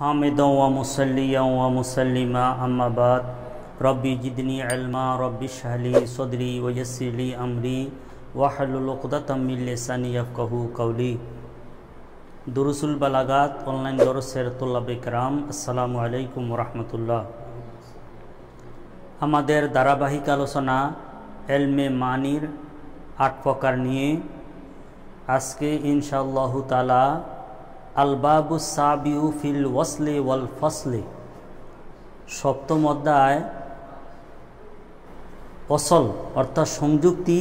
हामिदों व मुसल्लियों व मुसल्लिमा अम्मा बाद रब्बी जिदनी इल्मा रब्बि इश्रह ली सदरी व यस्सिर ली अमरी वहलुल उक़दतम मिन लिसानी यफ़क़हू क़ौली। दुरुसुल बलागात ऑनलाइन दरसेर तुल्लाबे किराम अस्सलामु आलैकुम व रहमतुल्लाह। हमादेर धाराबाहिक आलोचना इल्मे मानिर 8 प्रकार निये आजके इंशाअल्लाहु ताआला अलबाबुस साबिउ फिल वस्ले वल फस्ले सप्तम अध्याय असल अर्थात संयुक्ति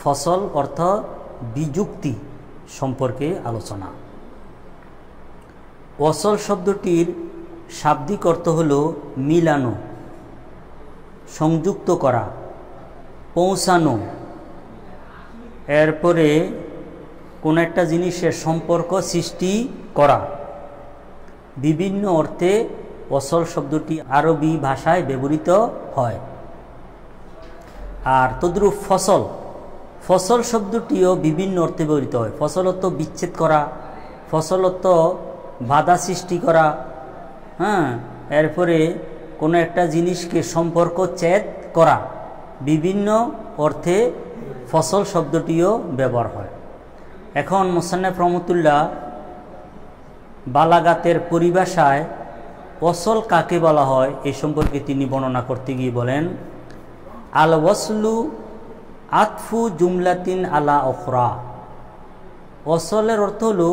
फसल अर्थात बिजुक्ति सम्पर्के आलोचना। असल शब्दटिर शाब्दिक अर्थ हलो मिलानो, संयुक्त करा, पौঁছানো। एरपरे কোনো একটা জিনিসের সম্পর্ক সৃষ্টি করা। বিভিন্ন অর্থে অসল শব্দটি আরবি ভাষায় ব্যবহৃত হয়। আর তদ্রূপ ফসল, ফসল শব্দটিও বিভিন্ন অর্থে ব্যবহৃত হয়। ফসল অর্থ বিচ্ছেদ করা, ফসল অর্থ বাধা সৃষ্টি করা। এরপরে কোনো একটা জিনিসকে সম্পর্ক ছেদ করা। বিভিন্ন অর্থে ফসল শব্দটিও ব্যবহার হয়। এখন মুসান্নিফ রহমাতুল্লাহ বালাগাতের পরিভাষায় অসল কাকে বলা হয় এই সম্পর্কে তিনি বর্ণনা করতে গিয়ে বলেন, আল ওয়াসলু আতফু জুমলাতিন আলা উখরা। অসলের অর্থ হলো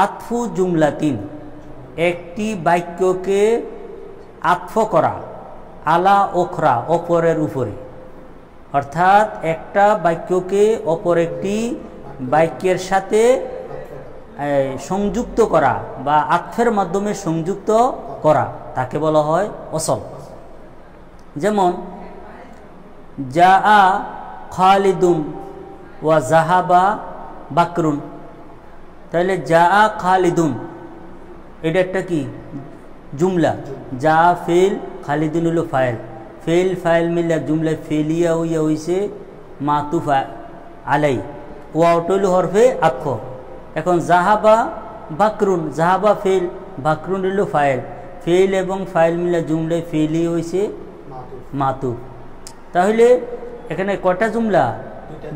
আতফু জুমলাতিন, একটি বাক্যকে আতফ করা, আলা উখরা অপরের উপরে। অর্থাৎ একটা বাক্যকে অপর একটি বাক্যের সাথে সংযুক্ত করা বা আতফের মাধ্যমে সংযুক্ত করা তাকে বলা হয় অসল। যেমন জাআ খালিদুন ওয়া যাহাবা বাকরুন। তাহলে জাআ খালিদুন এটা একটা কি জুমলা। যা ফেল, খালিদুন হলো ফাইল। ফেল ফাইল মিলে জুমলা ফেলিয়া হইয়া হইছে মাতুফ আলাই, ওয়াওটা হলো হরফে আতফ। এখন জাহাবা বাকরুন, জাহাবা ফেল, বাকরুন হলো ফাইল। ফেল এবং ফাইল মিলে জুমলায় ফেলই হয়েছে মাতুফ। তাহলে এখানে কয়টা জুমলা?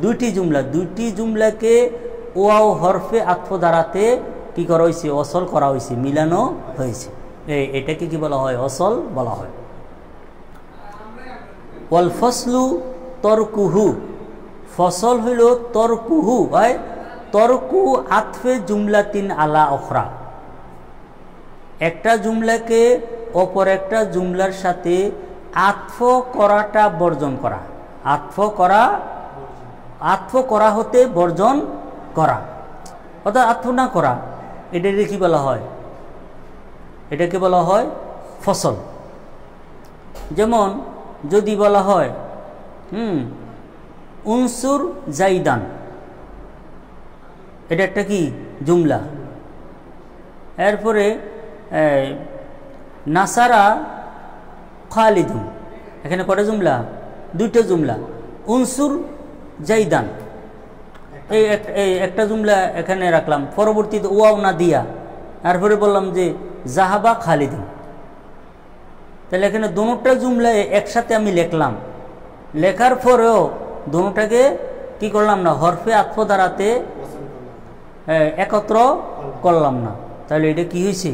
দুইটি জুমলা। দুইটি জুমলাকে ওয়াও হরফে আতফ দ্বারাতে কি করা হয়েছে? অসল করা হয়েছে, মিলানো হয়েছে। এটাকে কি বলা হয়? অসল বলা হয়। ওয়াল ফসলু তরকুহু, ফসল হইল তরকুহু, হয় তরকু আতফে জুমলাতিন আলা উখরা। একটা জুমলাকে অপর একটা জুমলার সাথে আতফ করাটা বর্জন করা। আতফ করা হতে বর্জন করা, অর্থাৎ আতফ না করা। এটাকে কি বলা হয়? এটাকে বলা হয় ফসল। যেমন যদি বলা হয় উনসুর জাইদান, এটা একটা কি জুমলা। এরপরে নাসারা খালিদুন, এখানে কটা জুমলা? দুইটা জুমলা। উনসুর জাইদান এই একটা জুমলা এখানে রাখলাম, পরবর্তীতে ওয়াও না দিয়া এরপরে বললাম যে জাহাবা খালিদুন। তাহলে এখানে দুটোটা জুমলা একসাথে আমি লিখলাম, লেখার পরেও দুটোটাকে কি করলাম না? হরফে আতফ দ্বারাতে একত্র করলাম না। তাহলে এটা কি হয়েছে?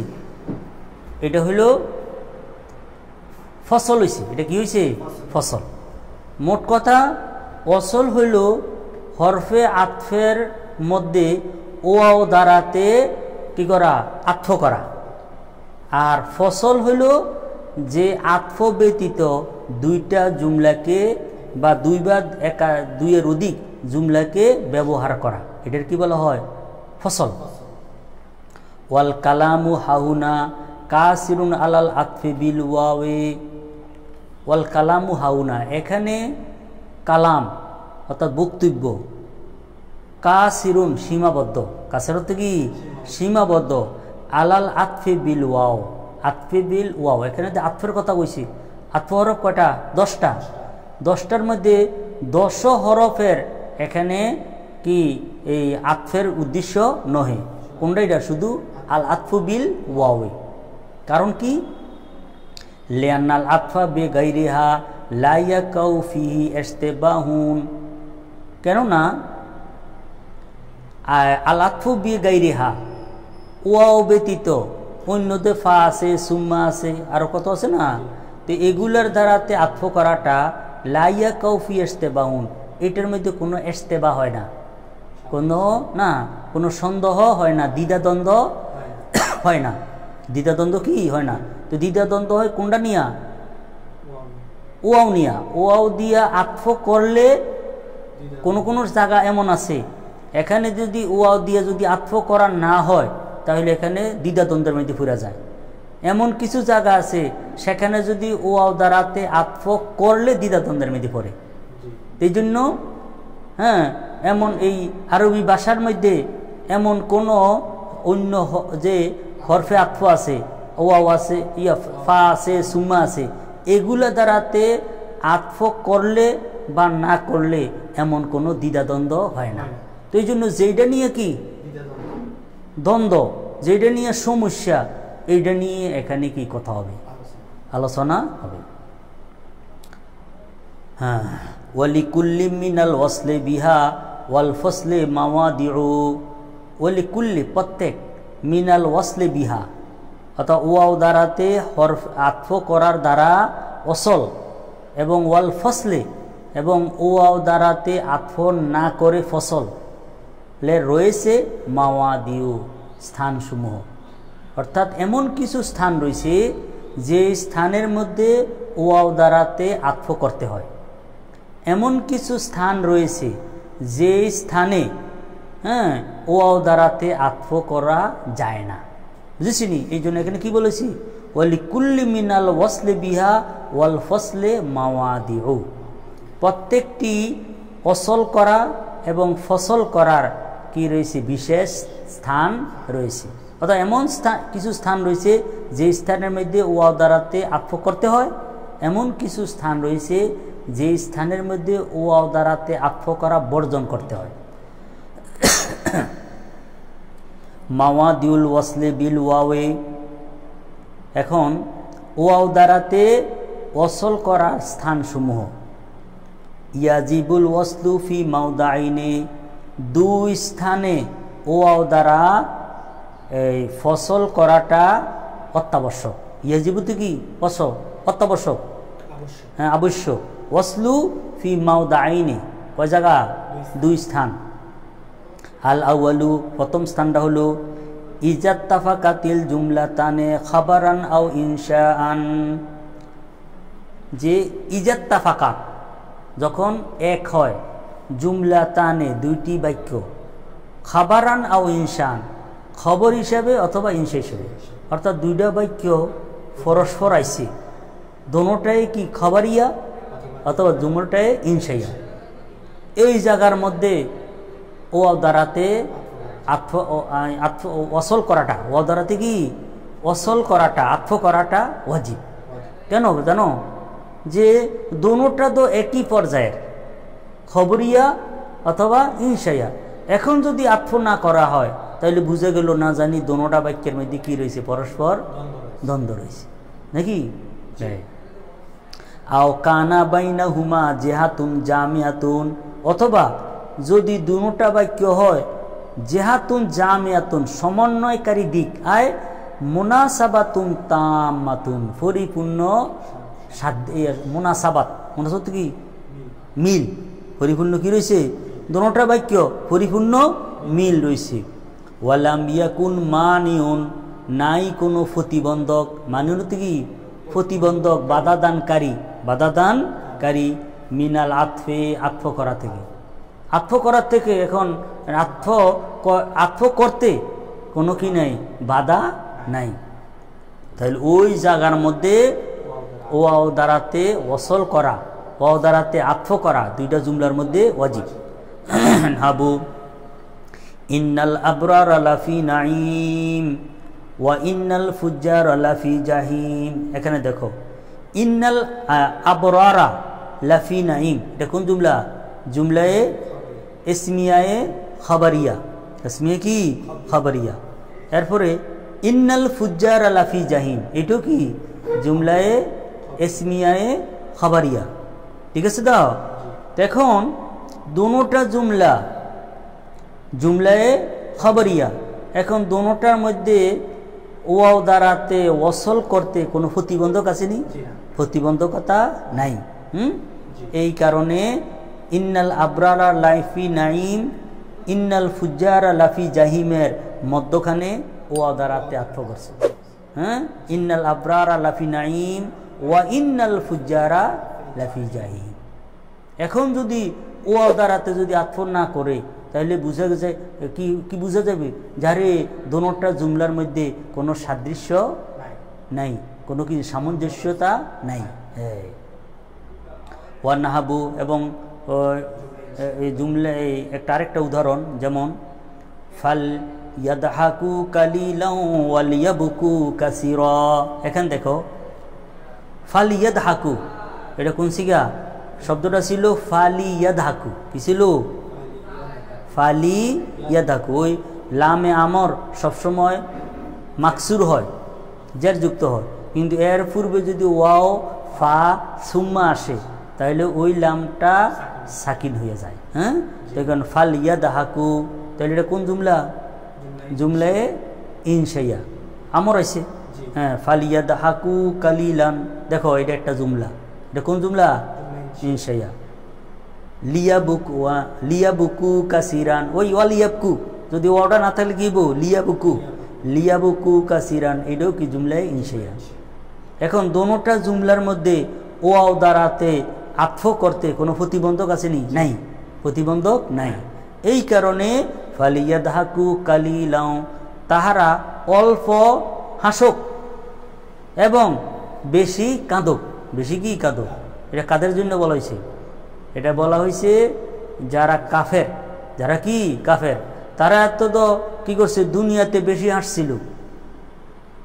এটা হইল ফসল হয়েছে। এটা কি হয়েছে? ফসল। মোট কথা অসল হইল হরফে আতফের মধ্যে ওয়াও দ্বারাতে কি করা? আতফ করা। আর ফসল হইল যে আতফ ব্যতীত দুইটা জুমলাকে বা দুইয়ের অধিক জুমলাকে ব্যবহার করা, এটার কি বলা হয়? ফসল। ওয়াল কালামু হাউনা কাসিরুন আলাল আতফি বিল ওয়াওয়ে। ওয়াল কালামু হাউনা, এখানে কালাম অর্থাৎ বক্তব্য, কাসিরুন সীমাবদ্ধ, কাসের অর্থ কি? সীমাবদ্ধ, আলাল আতফি বিল ওয়াও, আতফি বিল ওয়াও। এখানে যে আতফের কথা বলছি, আতফ হরফ কয়টা? 10টা। 10টার মধ্যে 10 হরফের এখানে কি এই আতফের উদ্দেশ্য নহে। কোনটা? এটা শুধু আল আতফু বিল ওয়াওয়ে। কারণ কি লিআন্নাল আতফা বিগাইরিহা লা ইয়াকাউ ফিহি ইশতিবাহুন, কেননা আল আতফু বিগাইরিহা ওয়াও ব্যতীত অন্যতে ফা আছে, সুম্মা আছে, আরো কত আছে না, তো এগুলার দ্বারাতে আতফ করাটা লা ইয়াকাউ ফি ইশতিবাহুন, এটার মধ্যে কোনো ইশতিবা হয় না, কোনো সন্দেহ হয় না, দ্বিধাদ্বন্দ্ব হয় না। দ্বিধাদ্বন্দ্ব কি হয় না? তো দ্বিধাদ্বন্দ্ব হয় কোনটা নিয়া? ওয়াও নিয়া। ওয়াও দিয়া আতফ করলে কোন জায়গা এমন আছে এখানে যদি ওয়াও দিয়া যদি আতফ করা না হয় তাহলে এখানে দ্বিধাদ্বন্দ্বের মধ্যে ফুরা যায়। এমন কিছু জায়গা আছে সেখানে যদি ওয়াও দ্বারাতে আতফ করলে দ্বিধাদ্বন্দ্বের মধ্যে পড়ে। এই জন্য এমন এই আরবি ভাষার মধ্যে এমন কোন অন্য যে হরফে আতফ আছে, ওয়াও আছে, ফা আছে, সুম্মা আছে, এগুলা দ্বারাতে আতফ করলে বা না করলে এমন কোনো দ্বিধাদ্বন্দ্ব হয় না। তো এই জন্য যেটা নিয়ে কি দ্বন্দ্ব, যেটা নিয়ে সমস্যা, এইটা নিয়ে এখানে কি কথা হবে, আলোচনা হবে। হ্যাঁ, ওয়ালিকুল্লি মিনাল ওয়াসলি বিহা ওয়াল ফসলি মাওয়াদিউ, ওয়ালিকুল্লি প্রত্যেক, মিনাল ওয়াসলি বিহা অর্থাৎ ওয়াও দ্বারাতে হরফ আতফ করার দ্বারা ওসল, এবং ওয়াল ফসলে এবং ওয়াও দ্বারাতে আতফ না করে ফসল রয়েছে মাওয়াদিউ স্থানসমূহ, অর্থাৎ এমন কিছু স্থান রয়েছে যে স্থানের মধ্যে ওয়াও দ্বারাতে আতফ করতে হয়, এমন কিছু স্থান রয়েছে যে স্থানে ওয়াও দ্বারাতে আতফ করা যায় না। বুঝেছিনি? এই জন্য এখানে কি বলেছি, ওয়ালিকুল্লি মিনাল ওয়াসলি বিহা ওয়াল ফসলে মাওয়াদিউ, প্রত্যেকটি অসল করা এবং ফসল করার কি রয়েছে বিশেষ স্থান রয়েছে। অর্থাৎ এমন কিছু স্থান রয়েছে যে স্থানের মধ্যে ওয়াও দ্বারাতে আতফ করতে হয়, এমন কিছু স্থান রয়েছে যে স্থানের মধ্যে ওয়াও দ্বারাতে আতফ করা বর্জন করতে হয়। মাওয়াদিউল ওয়াসলে বিল ওয়াওয়ে, এখন ওয়াও দ্বারাতে ওসল করার স্থানসমূহ, ইয়াজিবুল ওয়াসলু ফি মাওদাইনে, দুই স্থানে ওয়াও দ্বারা এই ফসল করাটা অত্যাবশ্যক। ইয়াজিবুতে কি অত্যাবশ্যক, হ্যাঁ আবশ্যক। ওয়াসলু ফি মাওদাইনে কয় জায়গা? দুই স্থান। আল আউয়ালু প্রথম স্থানটা হলো ইজাত্তাফাকাতিল জুমলাতানে খাবারান আও ইনশাআন, যে ইজাত্তাফাকাত যখন এক হয়, জুমলাতানে দুইটি বাক্য, খাবারান আও ইনশাআন খবর হিসাবে অথবা ইনশা হিসাবে, অর্থাৎ দুইটা বাক্য পরস্পর আইছে, দোনোটাই কি খবরিয়া অথবা দুটোটাই ইনশাইয়া, এই জায়গার মধ্যে ওয়াও দ্বারাতে ওসল করাটা, ওয়াও দ্বারাতে কি ওসল করাটা, আতফ করাটা ওয়াজিব। কেন জানো? যে দোনোটা তো একই পর্যায়ের, খবরিয়া অথবা ইনশাইয়া। এখন যদি আতফ না করা হয় তাহলে বুঝে গেল না জানি দোনোটা বাক্যের মধ্যে কি রয়েছে, পরস্পর দ্বন্দ্ব রয়েছে নাকি। আও কানা বাইনাহুমা জেহাতুন জামিয়াতুন, অথবা যদি দুটা বাক্য হয় জেহাতুন জামিয়াতুন সমন্বয়কারী দিক, আয় মুনাসাবাতুন তাম্মাতুন পরিপূর্ণ মুনাসাবাত, মুনাসাবাত কি মিল, পরিপূর্ণ কি রয়েছে, দুটা বাক্য পরিপূর্ণ মিল রয়েছে। ওয়ালাম ইয়াকুন মানিউন, নাই কোনো প্রতিবন্ধক, মানিউন কি প্রতিবন্ধক, বাধাদানকারী মিনাল আতফে আতফ করা থেকে, আতফ করার থেকে। এখন আতফ করতে কোনো কি নাই, বাধা নাই, তাহলে ওই জায়গার মধ্যে ওয়াও দ্বারাতে ওসল করা, ওয়াও দ্বারাতে আতফ করা দুইটা জুমলার মধ্যে ওয়াজিব। হাবু ইন্নাল আবরার লাফি নাঈম ওয়া ইন্নাল ফুজ্জার লাফি জাহিম। এখানে দেখো ইন্নাল আবরারা লাফি নাঈম, এটা কোন জুমলা? জুমলায়ে ইসমিয়ায়ে খাবারিয়া, ইসমিয়া কি খাবারিয়া। এরপরে ইন্নাল ফুজ্জার লাফি জাহিম, এটো কি জুমলায়ে ইসমিয়ায়ে খাবারিয়া, ঠিক আছে তো? এখন দোনোটা জুমলায়ে খাবারিয়া, এখন দোনোটার মধ্যে ওয়াও দ্বারাতে ওয়াসল করতে কোনো প্রতিবন্ধক আছে নি? প্রতিবন্ধকতা নাই। এই কারণে ইন্নাল আবরারা লাফি নাইম, ইন্নাল ফুজ্জারা লাফি জাহিমের মধ্যখানে ওয়াও দ্বারাতে আত্ম করছে। হ্যাঁ, ইন্নাল আবরারা লাফি নাইম ওয়া ইন্নাল ফুজ্জারা লাফি জাহিম। এখন যদি ওয়াও দ্বারাতে যদি আত্ম না করে তাহলে বুঝা গেছে কি বুঝা যাবে? যারে দোনোটা জুমলার মধ্যে কোনো সাদৃশ্য নাই, কোনো কি সামঞ্জস্যতা নাই। ওয়ানাহাবু এবং এই জুমলা একটা আরেকটা উদাহরণ, যেমন ফাল ইয়াদহাকু কালিলাও ওয়াল ইয়াবকু কাসীরা। এখন দেখো ফাল ইয়াদহাকু, এটা কোন সিগা? শব্দটা ছিল ফালি ইয়াদহাকু। কি ছিল? ফালি ইয়াদহাকু। ওই লামে আমর সবসময় মাকসুর হয়, জের যুক্ত হয়, কিন্তু এর পূর্বে যদি ওয়াও ফা সুম্মা আসে তাহলে ওই লামটা সাকিন হয়ে যায়। হ্যাঁ, দেখুন ফাল ইয়াদহাকু, তাহলে এটা কোন জুমলা? জুমলায়ে ইনশাইয়া, আমর আছে। হ্যাঁ, ফাল ইয়াদহাকু কালিলান, দেখো এটা একটা জুমলা, এটা কোন জুমলা? ইনশাইয়া। লিয়াবুকু কাসিরান, ওই ওয়ালিয়াবকু, যদি ওয়াটা না থাকলে কি বো? লিয়াবুকু কাসিরান, এটাও কি জুমলায়ে ইনশাইয়া। এখন দোনোটা জুমলার মধ্যে ওয়াও দ্বারাতে আত্ফ করতে কোনো প্রতিবন্ধক আছে নি? নাই, প্রতিবন্ধক নাই। এই কারণে ফালিয়াদহাকু কালিলাও, তাহারা অল্প হাসক এবং বেশি কাঁদক। বেশি কি কাঁদক? এটা কাদের জন্য বলা হয়েছে? এটা বলা হয়েছে যারা কাফের, যারা কি কাফের, তারা এত তো কি করছে? দুনিয়াতে বেশি হাসছিল,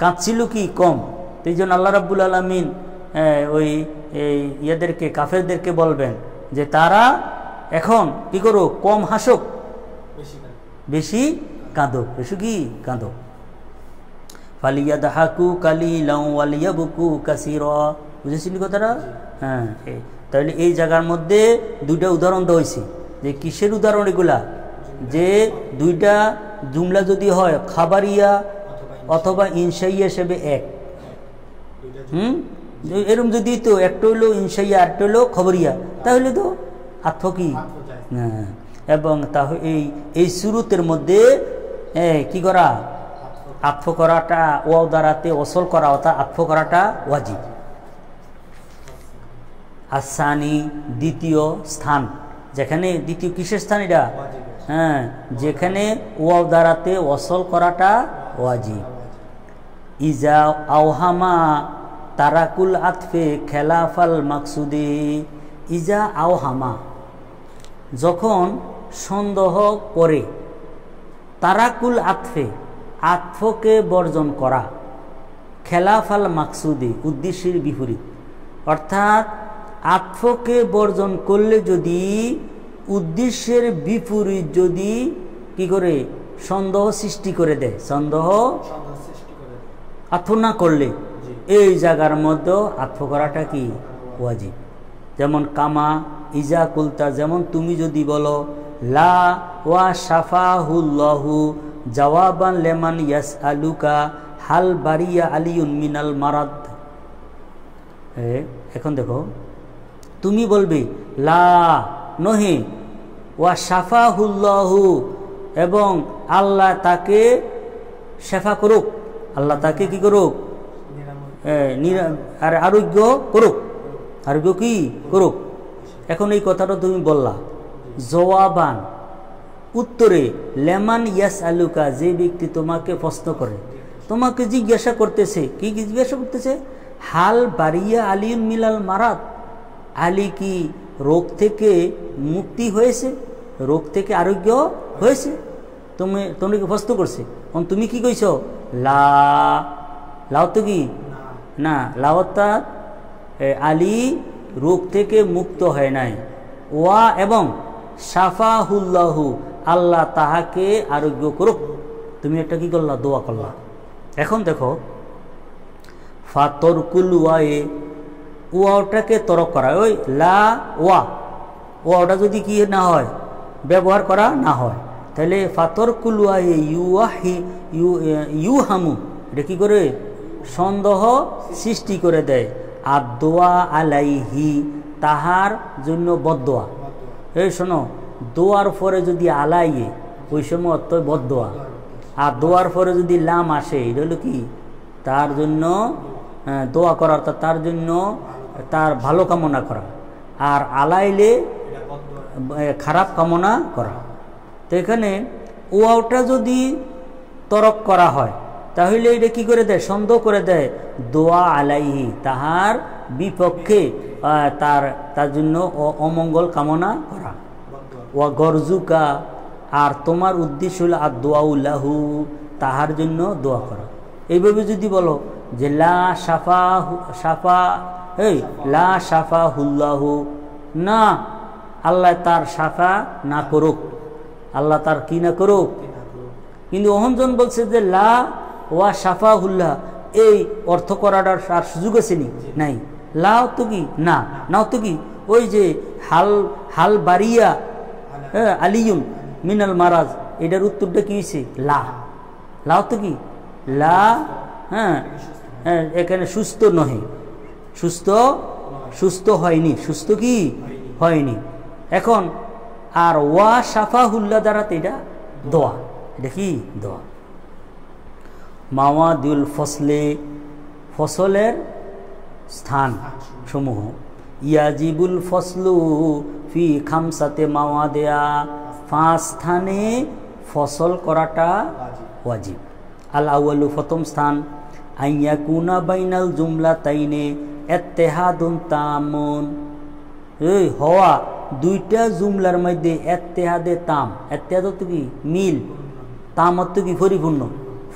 কাঁদছিল কি কম। এই জন্য আল্লাহ রাব্বুল আলামিন ওই ইয়েদেরকে, কাফেরদেরকে বলবেন যে তারা এখন কি করো? কম হাসক, বেশি কাঁদক, বেশি কি কাঁদক। ফালিয়াদহাকু কালিলাও ওয়াল ইয়াবকু কাসীরা, বুঝেছিলি কথাটা? হ্যাঁ, তাহলে এই জায়গার মধ্যে দুইটা উদাহরণ দেওয়া হয়েছে। যে কিসের উদাহরণ এগুলা? যে দুইটা জুমলা যদি হয় খাবারিয়া অথবা ইনশাইয়া হিসেবে এক, এরকম যদি তো একটা হইলো ইনশাইয়া একটা হইলো খবরিয়া, তাহলে তো আত্ম কি? হ্যাঁ, এবং তাহলে এই শুরুতের মধ্যে কি করা? আত্ম করাটা, ওয়াও দ্বারাতে ওসল করা, অর্থাৎ আত্ম করাটা ওয়াজিব। আসানি, দ্বিতীয় স্থান, যেখানে দ্বিতীয় কিসের স্থান এটা? হ্যাঁ, যেখানে ওয়াও দ্বারাতে ওসল করাটা ওয়াজিব। ইজা আওহামা তারাকুল আতফে খেলাফাল মাকসুদে। ইজা আওহামা, যখন সন্দেহ করে, তারাকুল আতফে, আতফকে বর্জন করা, খেলাফাল মাকসুদে, উদ্দেশ্যের বিপরীত। অর্থাৎ আতফকে বর্জন করলে যদি উদ্দেশ্যের বিপরীত যদি কি করে? সন্দেহ সৃষ্টি করে দেয়, সন্দেহ আতফ না করলে এই জায়গার মধ্যে আতফ করাটা কি ওয়াজিব। যেমন কামা ইজা কুলতা, যেমন তুমি যদি বলো লা ওয়া শাফাহুল্লাহু জওয়াবান লিমান ইয়াসআলুকা হাল বারিয়া আলিউন মিনাল মারাদ। এখন দেখো, তুমি বলবে লা নহে, ওয়া শাফাহুল্লাহু, এবং আল্লাহ তাকে শেফা করুক, আল্লাহ তাকে কি করুক? আর আরোগ্য করুক, আরোগ্য কি করুক। এখন এই কথাটা তুমি বললা, জওয়াবান উত্তরে, লেমান ইয়াস আলুকা, যে ব্যক্তি তোমাকে প্রশ্ন করে, তোমাকে জিজ্ঞাসা করতেছে, কি জিজ্ঞাসা করতেছে? হাল বারিয়া আলিউন মিনাল মারাদ, আলী কি রোগ থেকে মুক্তি হয়েছে, রোগ থেকে আরোগ্য হয়েছে? তোমাকে প্রশ্ন করছে, তুমি কি কইছো? লা, লাও তো কি না, লাওতা আলী রোগ থেকে মুক্ত হয় নাই। ওয়া এবং শাফাহুল্লাহু, আল্লাহ তাহাকে আরোগ্য করুক। তুমি একটা কি করলা? দোয়া করলা। এখন দেখো ফাতরকুল ওয়ায়ে, ওয়াটাকে তরক করা, ওই লা ওয়াটা যদি কি না হয়, ব্যবহার করা না হয়, তাহলে ফাতরকুল ওয়ায়ে ইউহামু, এটা কি করে সন্দেহ সৃষ্টি করে দেয়। আর দোয়া আলাইহি, তাহার জন্য বদদোয়া। এই শোনো, দোয়ার পরে যদি আলাইয়ে, ওই সময় অর্থ বদদোয়া। আর দোয়ার পরে যদি লাম আসে, এটা হলো কি তার জন্য দোয়া করা, অর্থাৎ তার জন্য তার ভালো কামনা করা। আর আলাইলে খারাপ কামনা করা। তো এখানে ওয়াওটা যদি তরক করা হয়, তাহলে এটা কি করে দেয়, সন্দেহ করে দেয় দোয়া আলাইহি, তাহার বিপক্ষে তার জন্য অমঙ্গল কামনা করা। ওয়া গরজুকা, আর তোমার উদ্দেশ্য হল আর দোয়াউল্লাহু, তাহার জন্য দোয়া করা। এইভাবে যদি বলো যে লা শাফাহুল্লাহু, না আল্লাহ তার শাফা না করুক, আল্লাহ তার কি না করুক। কিন্তু অহনজন বলছে যে লা ওয়া শাফাহুল্লাহ, এই অর্থ করাটার আর সুযোগ আছে নি, নাই। লাও তো কি না, নাও তো কি ওই যে হাল বারিয়া আলিয়ুন মিনাল মারাজ, এটার উত্তরটা কি হয়েছে লাও তো কি লা, হ্যাঁ এখানে সুস্থ নহে, সুস্থ হয়নি, সুস্থ কি হয়নি। এখন আর ওয়া শাফাহুল্লাহ দ্বারা এটা দোয়া, এটা কি দোয়া। মাওয়াদিউল ফসলে, ফসলের স্থান সমূহ। ইয়াজিবুল ফসলু ফি খামসাতে মাওয়াদিয়া, 5 স্থানে ফসল করাটা ওয়াজিব। আল আউয়ালু, প্রথম স্থান, আইয়াকুনা বাইনাল জুমলাতাইনে ইত্তেহাদুন তামুন, এই হওয়া দুইটা জুমলার মধ্যে ইত্তেহাদে তাম, ইত্তেহাদ তো কি মিল, তাম অর্থ কি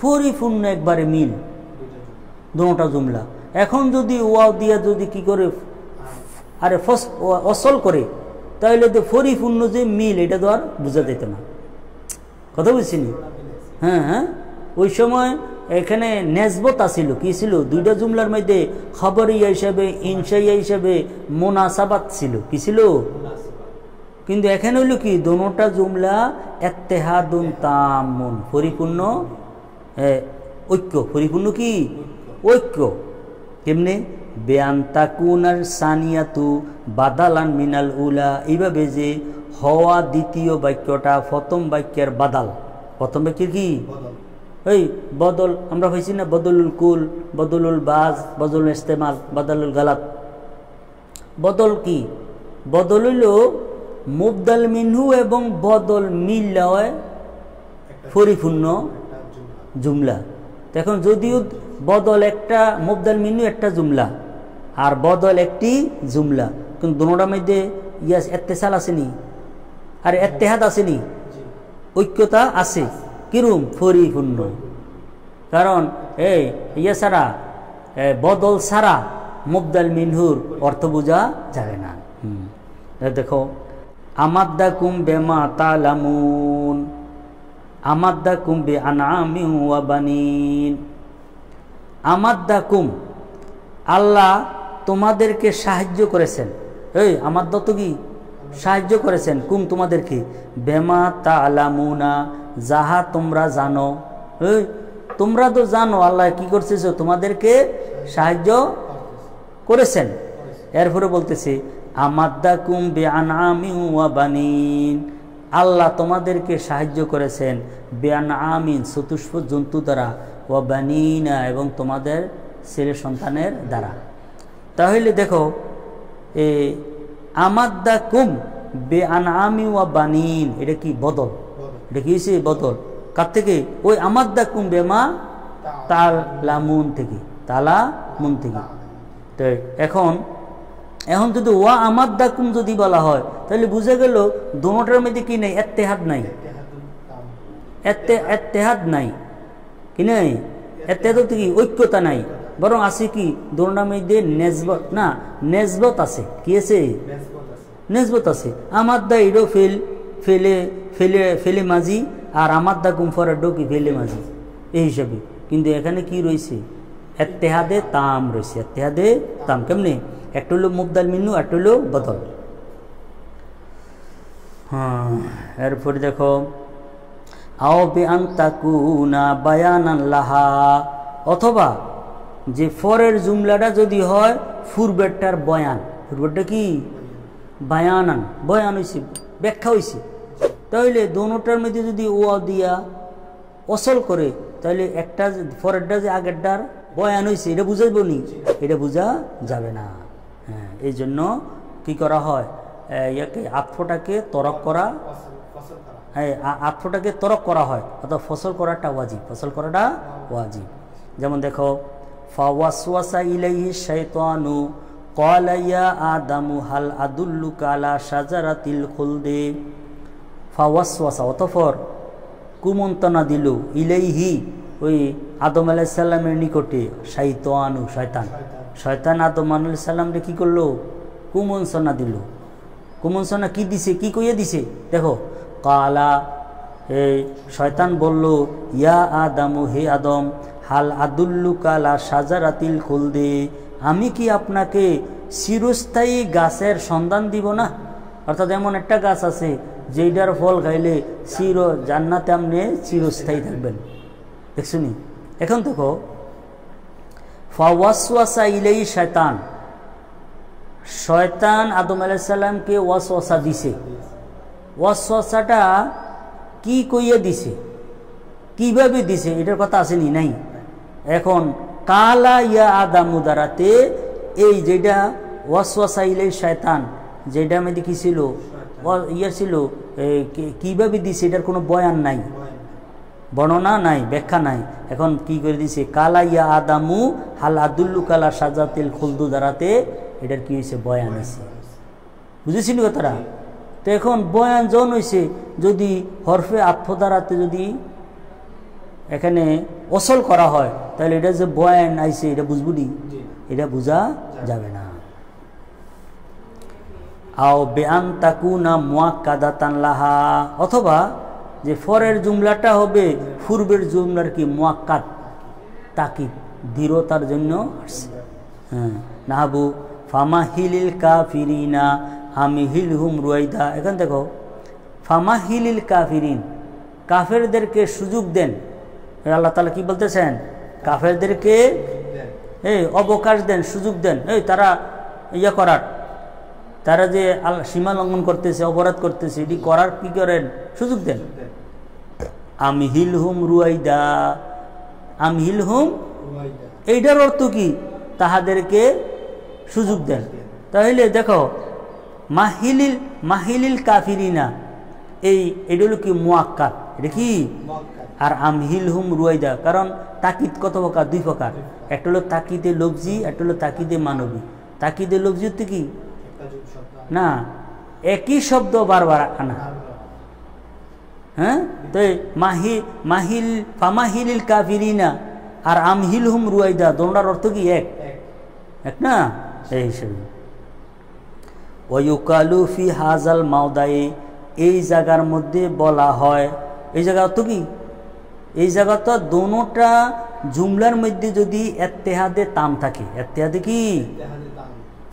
পরিপূর্ণ একবারে মিল, দুটোটা জুমলা। এখন যদি ওয়াও দিয়া যদি কি করে আরে অসল করে, তাহলে তো পরিপূর্ণ যে মিল, এটা তো আর বোঝা যেত না। কথা বুঝছিনি? হ্যাঁ, ওই সময় এখানে নেসবত আসিল, কি ছিল, দুইটা জুমলার মধ্যে খবরিয়া হিসাবে, ইনশাইয়া হিসাবে মুনাসাবাত ছিল, কি ছিল। কিন্তু এখানে হইল কি, দুটোটা জুমলা ইত্তেহাদুন তামুন, পরিপূর্ণ ঐক্য, পরিপূর্ণ কি ঐক্য। কেমনে, বেআন্তাকুনার সানিয়াতু বাদালান মিনাল উলা, এইভাবে যে হওয়া দ্বিতীয় বাক্যটা প্রথম বাক্যের বাদাল, প্রথম বাক্যের কি এই বদল, আমরা হয়েছি না বদলুল কুল, বদলুল বাজ, বদলুল ইস্তেমাল, বদলুল গালাত। বদল কি, বদল হইল মুবদাল মিনহু এবং বদল মিললে হয় পরিপূর্ণ জুমলা। এখন যদিও বদল একটা, মুবদাল মিনহু একটা জুমলা, আর বদল একটি জুমলা, কিন্তু দুটোটার মধ্যে ইয়াস ইত্তেসাল আসেনি, আর ইত্তেহাদ আসেনি, ঐক্যতা আছে, কিরম পরিপূর্ণ। কারণ এই ইয়া ছাড়া, বদল ছাড়া মুবদাল মিনহুর অর্থ বোঝা যাবে না। দেখো, আমাদ্দাকুম বিমা তালামুন, আমাদ্দাকুম বিআনআমিন ওয়া বানিন। আমাদ্দাকুম, আল্লাহ তোমাদেরকে সাহায্য করেছেন, এই আমাদ্দা তো কি সাহায্য করেছেন, কুম তোমাদেরকে, বিমা তালামুনা, যাহা তোমরা জানো। এই তোমরা তো জানো আল্লাহ কি করতেছ, তোমাদেরকে সাহায্য করেছেন। এরপরে বলতেছে আমাদ্দাকুম বিআনআমিন ওয়া বানিন, আল্লাহ তোমাদেরকে সাহায্য করেছেন বিআনআমিন, চতুষ্প জন্তু দ্বারা, ওয়া বানিনা, এবং তোমাদের ছেলে সন্তানের দ্বারা। তাহলে দেখো, আমাদ্দাকুম বিআনআমিন ওয়া বানিন, এটা কি বদল, এটা কি হয়েছে বদল, কার থেকে, ওই আমাদ্দাকুম বিমা তালামুন থেকে, তালামুন থেকে। তো এখন যদি ওয়া আমাদ্দাকুম যদি বলা হয়, তাহলে বুঝে গেল দুটোটার মধ্যে কি নেই, ইত্তেহাদ নাই, ইত্তেহাদ নাই, কি নাই, ইত্তেহাদ কি ঐক্যতা নাই, বরং আছে কি দুটোটার মধ্যে নেসবত, না নেসবত আছে, কি আছে, নেসবত আছে। আমাদ্দা ইডো ফেলে মাঝি, আর আমাদ্দাকুম ফরাডো কি ফেলে মাঝি, এই হিসাবে কিন্তু এখানে কি রয়েছে ইত্তেহাদে তাম রয়েছে, ইত্তেহাদে তাম। কেমনে? একটা হলো মুবদাল মিন্নু, একটা হলো বদল। হ্যাঁ, এরপরে দেখো আও বি আন তাকুনা বায়ানান লাহা, অথবা যে ফরের জুমলাটা যদি হয় পূর্বেরটার বয়ান। পূর্বেরটা কি বায়ানান, বয়ান হয়েছে, ব্যাখ্যা হয়েছে। তাহলে দোনোটার মধ্যে যদি ওয়া দিয়া অসল করে, তাহলে একটা ফরেরটা যে আগেরটার বয়ান হয়েছে এটা বুঝাইব নি? এটা বোঝা যাবে না। হ্যাঁ, এই জন্য কি করা হয়, ইয়াকে আতফটাকে তরক করা, হ্যাঁ আতফটাকে তরক করা হয়, অর্থাৎ ফসল করাটা ওয়াজিব, ফসল করাটা ওয়াজিব। যেমন দেখো ফাওয়াসওয়াসা ইলাইহি শাইতানু ক্বালা ইয়া আদামু হাল আদুল্লুকা আলা শাজারাতিল খুলদি। ফাওয়াসওয়াসা অতঃপর কুমন্ত্রণা দিল, ইলাইহি ওই আদম আলাইহিস সালামের নিকটে, শাইতানু শয়তান, শয়তান আদম আলাইহিস সালামকে কি করলো? কুমন্ত্রণা দিল। কুমন্ত্রণা কি দিছে, কি কইয়া দিছে? দেখো কালা, এই শয়তান বলল, ইয়া আদামু, হে আদম, হাল আদুল্লুকা আলা শাজারাতিল খুলদি, আমি কি আপনাকে চিরস্থায়ী গাছের সন্ধান দিব না? অর্থাৎ এমন একটা গাছ আছে যেইটার ফল খাইলে জান্নাতে আপনি চিরস্থায়ী থাকবেন। দেখছো নি? এখন দেখো ফাওয়াসওয়াসা ইলাইহি শায়তান, শয়তান আদম আলাইহিস সালামকে ওয়াসওয়াসা দিছে। ওয়াসওয়াসাটা কি কইয়া দিছে, কিভাবে দিছে, এটার কথা আসেনি? নাই। এখন কালা ইয়া আদামু দ্বারাতে এই যেটা ওয়াসওয়াসা ইলাইহি শায়তান, যেটা মধ্যে কি ছিল, ইয়া ছিল, কিভাবে দিছে এটার কোনো বয়ান নাই, বর্ণনা নাই, ব্যাখ্যা নাই। এখন কি করে দিছে, কালা ইয়া আদামু হাল আদুল্লুকা আলা শাজারাতিল খুলদু দ্বারাতে এটার কি হয়েছে, বয়ান হয়েছে। বুঝেছিলি কথাটা? তো এখন বয়ান জন হয়েছে, যদি হরফে আতফ দ্বারাতে যদি এখানে অসল করা হয়, তাহলে এটা যে বয়ান আইছে এটা বুঝবুনি? এটা বোঝা যাবে না। আও বেআন তাকুনা মুআক্কাদাতান লাহা, অথবা যে ফরের জুমলাটা হবে পূর্বের জুমলার কি মুআক্কাদ, তাকিদ, দৃঢ়তার জন্য আসছে। হ্যাঁ, নাহাবু ফামাহিলিল কাফিরিনা আমিহিলহুম রুয়াইদা। এখন দেখো ফামাহিলিল কাফিরিন, কাফেরদেরকে সুযোগ দেন। আল্লাহ তাআলা কি বলতেছেন? কাফেরদেরকে অবকাশ দেন, সুযোগ দেন। তারা ইয়া করার, তারা যে সীমা লঙ্ঘন করতেছে, অপরাধ করতেছে, এটি করার কি করেন? সুযোগ দেন। আমহিলহুম রুয়াইদা, আমহিলহুম, এইটার অর্থ কি? তাহাদেরকে সুযোগ দেন। তাহলে দেখো মাহিলিল কাফিরিনা, এটা হলো কি মুআক্কাদ, এটা কি? আর আমহিলহুম রুয়াইদা, কারণ তাকিদ কত প্রকার? দুই প্রকার। একটা হলো তাকিদে লফজি, একটা হলো তাকিদে মানবী। তাকিদে লফজি হচ্ছে কি না, একই শব্দ বারবার আনা। হ্যাঁ, তো ফামাহিলিল কাফিরিনা আর আমহিলহুম রুয়াইদা, দোনোটার অর্থ কি? এক না? এই হিসেবে ওয়ায়ুকালু ফি হাজাল মাওদাই, এই জায়গার মধ্যে বলা হয়, এই জায়গা অর্থ কি? এই জায়গা তো দোনোটা জুমলার মধ্যে যদি ইত্তেহাদে তাম থাকে, ইত্তেহাদে কি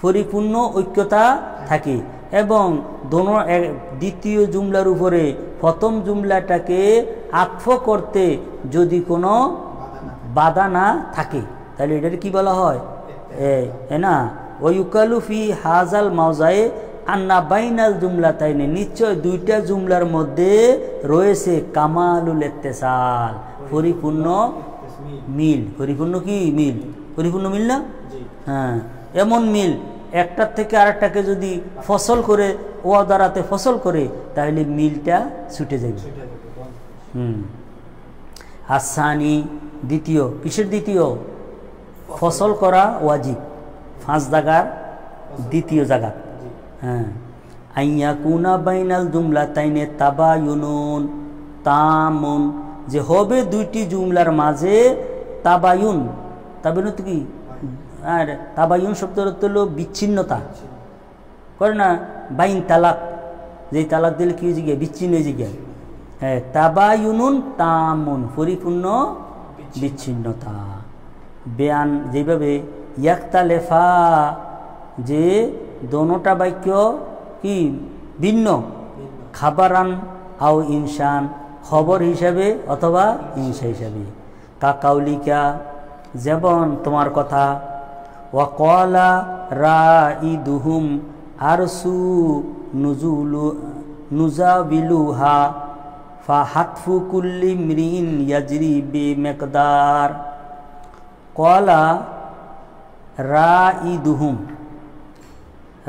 পরিপূর্ণ ঐক্যতা থাকে, এবং দোনো দ্বিতীয় জুমলার উপরে প্রথম জুমলাটাকে আতফ করতে যদি কোনো বাধা না থাকে, তাহলে এটাকে কি বলা হয়? না, ওয়ায়ুকালু ফি হাজাল মাওজায়ে আন্না বাইনাল জুমলাতাইনি, নিশ্চয় দুইটা জুমলার মধ্যে রয়েছে কামালুল ইত্তেসাল, পরিপূর্ণ মিল। পরিপূর্ণ কি? মিল। পরিপূর্ণ মিল না? হ্যাঁ, এমন মিল, একটার থেকে আরেকটাকে যদি ফসল করে, ওয়া দ্বারাতে ফসল করে, তাহলে মিলটা ছুটে যাবে। আসানি, দ্বিতীয়, কিসের দ্বিতীয়? ফসল করা ওয়াজিব, 5 জায়গার দ্বিতীয় জায়গা। হ্যাঁ, আইয়া কুনা বাইনাল জুমলাতাইনে তাবায়ুনুন তামুন, যে হবে দুইটি জুমলার মাঝে তাবায়ুন। তাবায়ুন তো কি? আর তাবায়ুন শব্দের অর্থ হলো বিচ্ছিন্নতা করে না, বাইন তালাক, যে তালাক দিলে কি হয়ে যায়? বিচ্ছিন্ন হয়ে যায়। হ্যাঁ, তাবায়ুনুন তামুন, পরিপূর্ণ বিচ্ছিন্নতা। বেয়ান যেভাবে ইয়াক্তালেফা, যে দোনোটা বাক্য কি ভিন্ন, খাবারান আও ইনসান, খবর হিসাবে অথবা ইনসা হিসাবে। কাকাউলিকা, যেমন তোমার কথা। ওয়াকালা রাইদুহুম আরসু নুজাবিলুহা ফাহাতফু কুল্লি মরিন ইয়াজরি বিমিকদার। ক্বালা রাইদুহুম,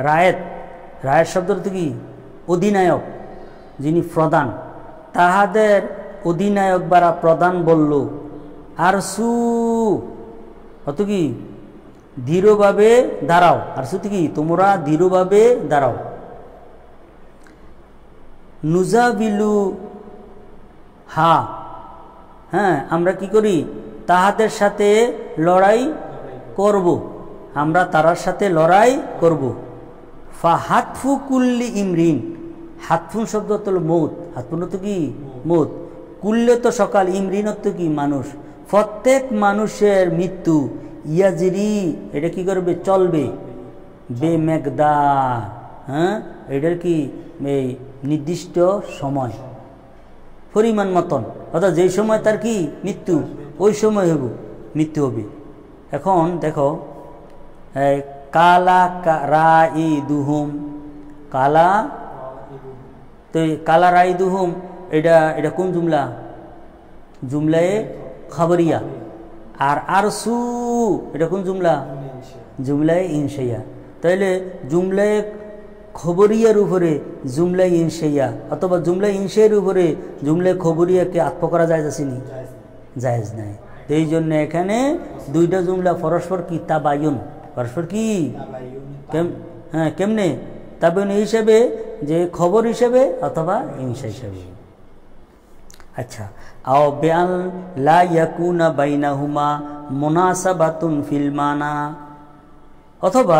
রায়েত, রায়েত শব্দটি কি? অধিনায়ক, যিনি প্রধান, তাহাদের অধিনায়ক বারা প্রধান বলল, আরসু অত কি? দৃঢ়ভাবে দাঁড়াও। আরসুতি কি? তোমরা দৃঢ়ভাবে দাঁড়াও। নুজাবিলু হা, হ্যাঁ, আমরা কি করি? তাহাদের সাথে লড়াই করব, আমরা তার সাথে লড়াই করব। ফা হাতফু কুল্লি ইমরিন, হাতফুন শব্দ তো মৌত, হাতফুন তো কি? মৌত। কুল্লে তো সকাল, ইমরিন তো কি? মানুষ। প্রত্যেক মানুষের মৃত্যু ইয়াজিরি, এটা কি করবে? চলবে। বেমেকদার, হ্যাঁ, এটার কি? এই নির্দিষ্ট সময়, পরিমাণ মতন, অর্থাৎ যেই সময় তার কি মৃত্যু, ওই সময় হব মৃত্যু হবে। এখন দেখো, কালা রাইদুহুম, কালা, তো কালা রাইদুহুম এটা এটা কোন জুমলা? জুমলায়ে খবরিয়া। আর আরসু এটা কোন জুমলা? জুমলায়ে ইনশাইয়া। তাইলে জুমলায়ে খবরিয়ার উপরে জুমলায়ে ইনশাইয়া অথবা জুমলায়ে ইনশাইয়ের উপরে জুমলায়ে খবরিয়াকে আত্ম করা যায় আসেনি? জায়েজ নাই। তো এই জন্য এখানে দুইটা জুমলা পরস্পর কি? তাবায়ুন, পরস্পর কি? হ্যাঁ, কেমনে? তাবায়ুন হিসেবে, যে খবর হিসেবে অথবা ইনশা হিসেবে। আচ্ছা, আও বিআন লা ইয়াকুনা বাইনাহুমা মুনাসাবাতুন ফিল মানা, অথবা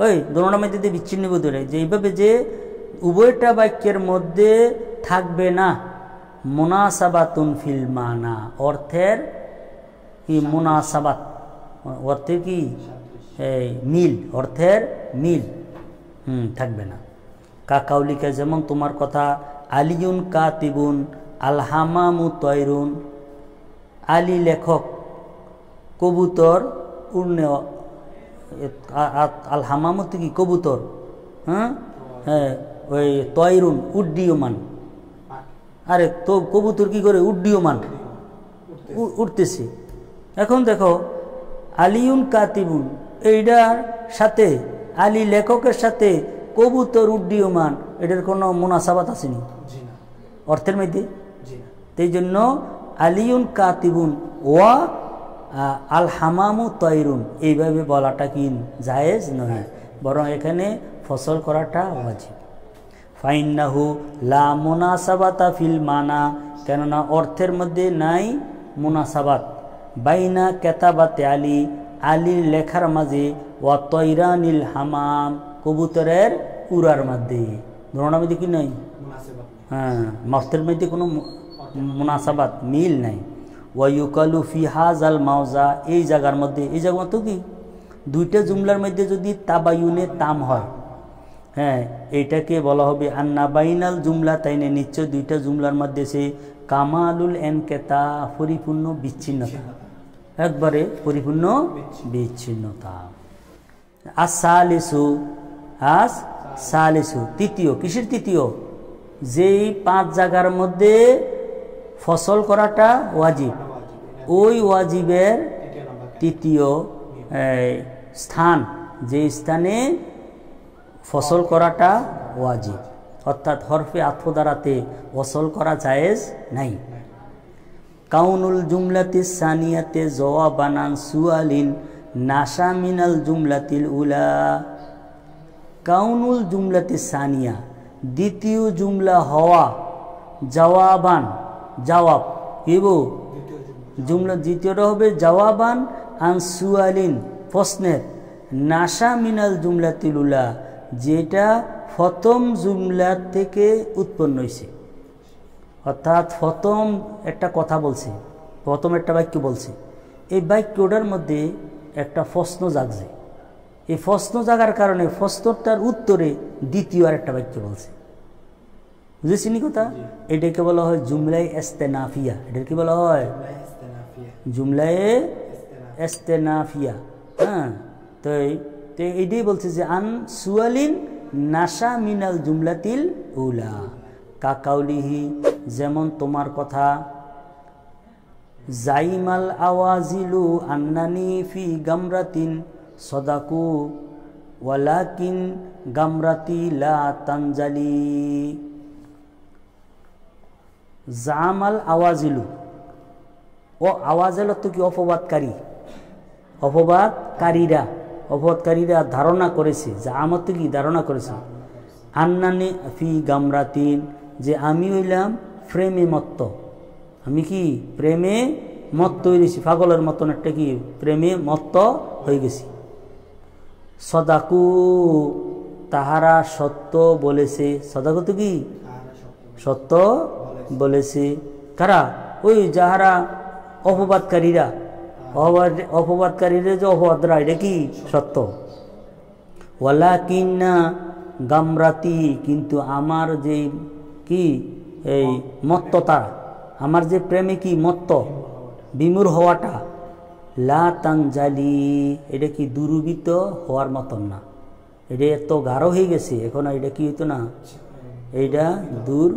ওই দোনোটার মধ্যে বিচ্ছিন্ন বোধ হয়, যে এইভাবে যে উভয়টা বাক্যের মধ্যে থাকবে না মুনাসাবাতুন ফিল মানা, অর্থের কি? মুনাসাবাত, অর্থের কি? এই মিল, অর্থের মিল থাকবে না। কাকাউলিকা, যেমন তোমার কথা। আলিউন কাতিবুন আলহামামু তয়রুন, আলী লেখক, কবুতর উড়নে, আলহামামু কি? কবুতর, হ্যাঁ, হ্যাঁ, ওই তয়রুন উড্ডীয়মান। আরে তো কবুতর কি করে? উড্ডীয়মান, উঠতেছে। এখন দেখো, আলিউন কাতিবুন, এইটার সাথে, আলী লেখকের সাথে কবুতর উড্ডীয়মান, এটার কোনো মুনাসাবাত আসেনি অর্থের মধ্যে। এই জন্য আলিউন কাতিবুন ওয়া আল হামামু তয়রুন, এইভাবে বলাটা কি? জায়েজ নয়, বরং এখানে ফসল করাটা ওয়াজিব। ফাইন্নাহু লা মুনাসাবাতা ফিল মানা, কেননা অর্থের মধ্যে নাই মুনাসাবাত। বাইনা কেতাবাতে আলী, আলীর লেখার মাঝে, ওয়া তয়রানিল হামাম, কবুতরের উড়ার মধ্যে, ধরনের মধ্যে কি নাই? হ্যাঁ, অর্থের মধ্যে কোনো মুনাসাবাত, মিল নাই। ওয়ায়ুকালু ফি হাজাল মাওজা, এই জায়গার মধ্যে, এই জায়গার মতো কি? দুইটা জুমলার মধ্যে যদি তাবায়ুনে তাম হয়, হ্যাঁ, এইটাকে বলা হবে আন্না বাইনাল জুমলা, তাইনে নিশ্চয় দুইটা জুমলার মধ্যে সে কামালুল এনকেতা, পরিপূর্ণ বিচ্ছিন্নতা, একবারে পরিপূর্ণ বিচ্ছিন্নতা। আস-সালিসু, আস-সালিসু, তৃতীয়। কিসের তৃতীয়? যেই 5 জায়গার মধ্যে ফসল করাটা ওয়াজিব, ওই ওয়াজিবের তৃতীয় স্থান, যে স্থানে ফসল করাটা ওয়াজিব, অর্থাৎ হরফে আতফ দ্বারাতে ওসল করা জায়েজ নাই। কাউনুল জুমলাতি সানিয়াতে জওয়াবানান সুআলিন নাশা মিনাল জুমলাতিল উলা। কাউনুল জুমলাতি সানিয়া, দ্বিতীয় জুমলা হওয়া, জওয়াবান, জবাব কিব জুমলা, দ্বিতীয়টা হবে জওয়াবান আন সুআলিন, প্রশ্নের, নাশা মিনাল জুমলাতিল উলা, যেটা প্রথম জুমলা থেকে উৎপন্ন হয়েছে, অর্থাৎ প্রথম একটা কথা বলছে, প্রথম একটা বাক্য বলছে, এই বাক্যটার মধ্যে একটা প্রশ্ন জাগছে। এই প্রশ্ন জাগার কারণে প্রশ্নটার উত্তরে দ্বিতীয় আর একটা বাক্য বলছে। বুঝেছিনি কথা? এটাকে বলা হয় জুমলাই ইস্তেনাফিয়া। এটার কি বলা হয়? জুমলাই ইস্তেনাফিয়া। হ্যাঁ, তো এইটাই বলছে যে আন সুয়ালিন নাশা মিনাল জুমলাতিল উলা কাকাউলিহি, যেমন তোমার কথা, জাইমাল আওয়াজিলু আন্নানি ফি গামরাতিন সদাকু ওয়ালাকিন গামরাতি লা তানজালি। জামাল আওয়াজিলু, ও আওয়াজের অর্থ কি? অপবাদকারী, অপবাদকারীরা ধারণা করেছে। জামাত কি? ধারণা করেছে। আন্নানি ফি গামরাতিন, যে আমি হইলাম প্রেমে মত্ত। আমি কি? প্রেমে মত্ত হয়ে গেছি, পাগলের মতন একটা কি প্রেমে মত্ত হয়ে গেছি। সদাকু, তাহারা সত্য বলেছে। সদাকু তো কি? সত্য বলেছে। কারা? ওই যাহারা অপবাদকারীরা, যে অপবাদরা, এটা কি? সত্য। ওয়ালাকিন্না গামরাতি, কিন্তু আমার যে কি এই মত্ততা, আমার যে প্রেমে কি মত্ত, বিমূঢ় হওয়াটা, লা তানজালি, এটা কি দুরূপিত হওয়ার মতন না। এটা এত গাঢ় হয়ে গেছে, এখন এটা কি হইতো না, এইটা দূর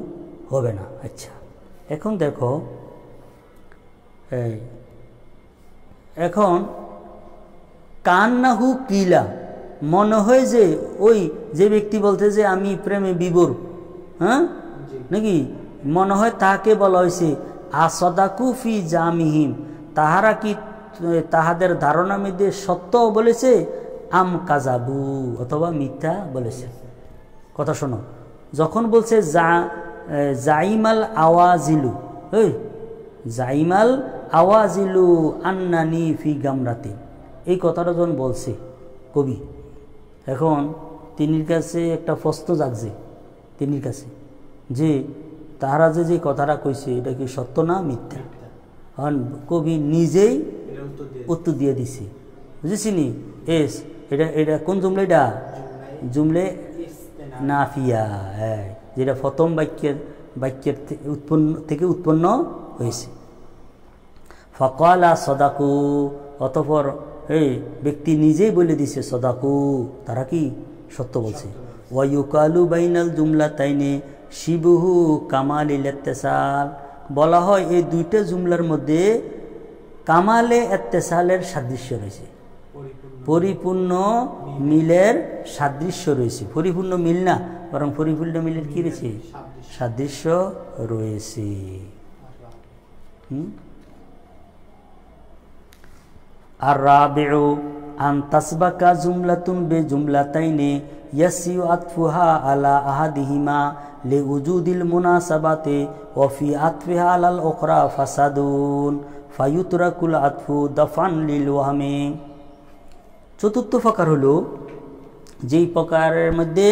হবে না। আচ্ছা, এখন দেখো, এখন কান্নাহু কিলা, মনে হয় যে ওই যে ব্যক্তি বলতে যে আমি প্রেমে বিভোর, হ্যাঁ নাকি, মনে হয় তাহাকে বলা হয়েছে আসদাকু ফি জামিহিম, তাহারা কি তাহাদের ধারণা মধ্যে সত্য বলেছে, আম কাজাবু, অথবা মিথ্যা বলেছে। কথা শোনো, যখন বলছে জাইমাল আওয়াজিলু, জাইমাল আওয়াজিলু আন্নানি ফি গামরাতি, এই কথাটা যখন বলছে কবি, এখন তিনির কাছে একটা প্রশ্ন জাগছে তিনির কাছে, যে তাহারা যে কথাটা কইছে এটা কি সত্য না মিথ্যা। এখন কবি নিজেই উত্তর দিয়ে দিছে, বুঝেছিনি? এটা কোন জুমলা? এটা জুমলে নাফিয়া, যেটা প্রথম বাক্যের থেকে উৎপন্ন হয়েছে। ফকালা সদাকু, অতঃপর এই ব্যক্তি নিজেই বলে দিছে সদাকু, তারা কি সত্য বলছে। ওয়ায়ুকালু বাইনাল জুমলাতাইনি শিবহু কামালিল ইত্তিসাল, বলা হয় এই দুইটা জুমলার মধ্যে কামালে ইত্তিসালের সাদৃশ্য রয়েছে, পরিপূর্ণ মিলের সাদৃশ্য রয়েছে। পরিপূর্ণ মিল না, বরং পরিপূর্ণ মিলের কি রয়েছে? সাদৃশ্য রয়েছে। আর রাবিউ আন তাসবাকা জুমলাতুন বে জুমলাতাইনি ইয়াসিউ আতফুহা আলা আহাদিহিমা লিউজুদিল মুনাসাবাতি ওয়া ফি আতফিহা আলাল উখরা ফাসাদুন ফায়ুতরাকুল আতফু দাফান লিল ওয়াহমি। চতুর্থ প্রকার হলো যেই প্রকারের মধ্যে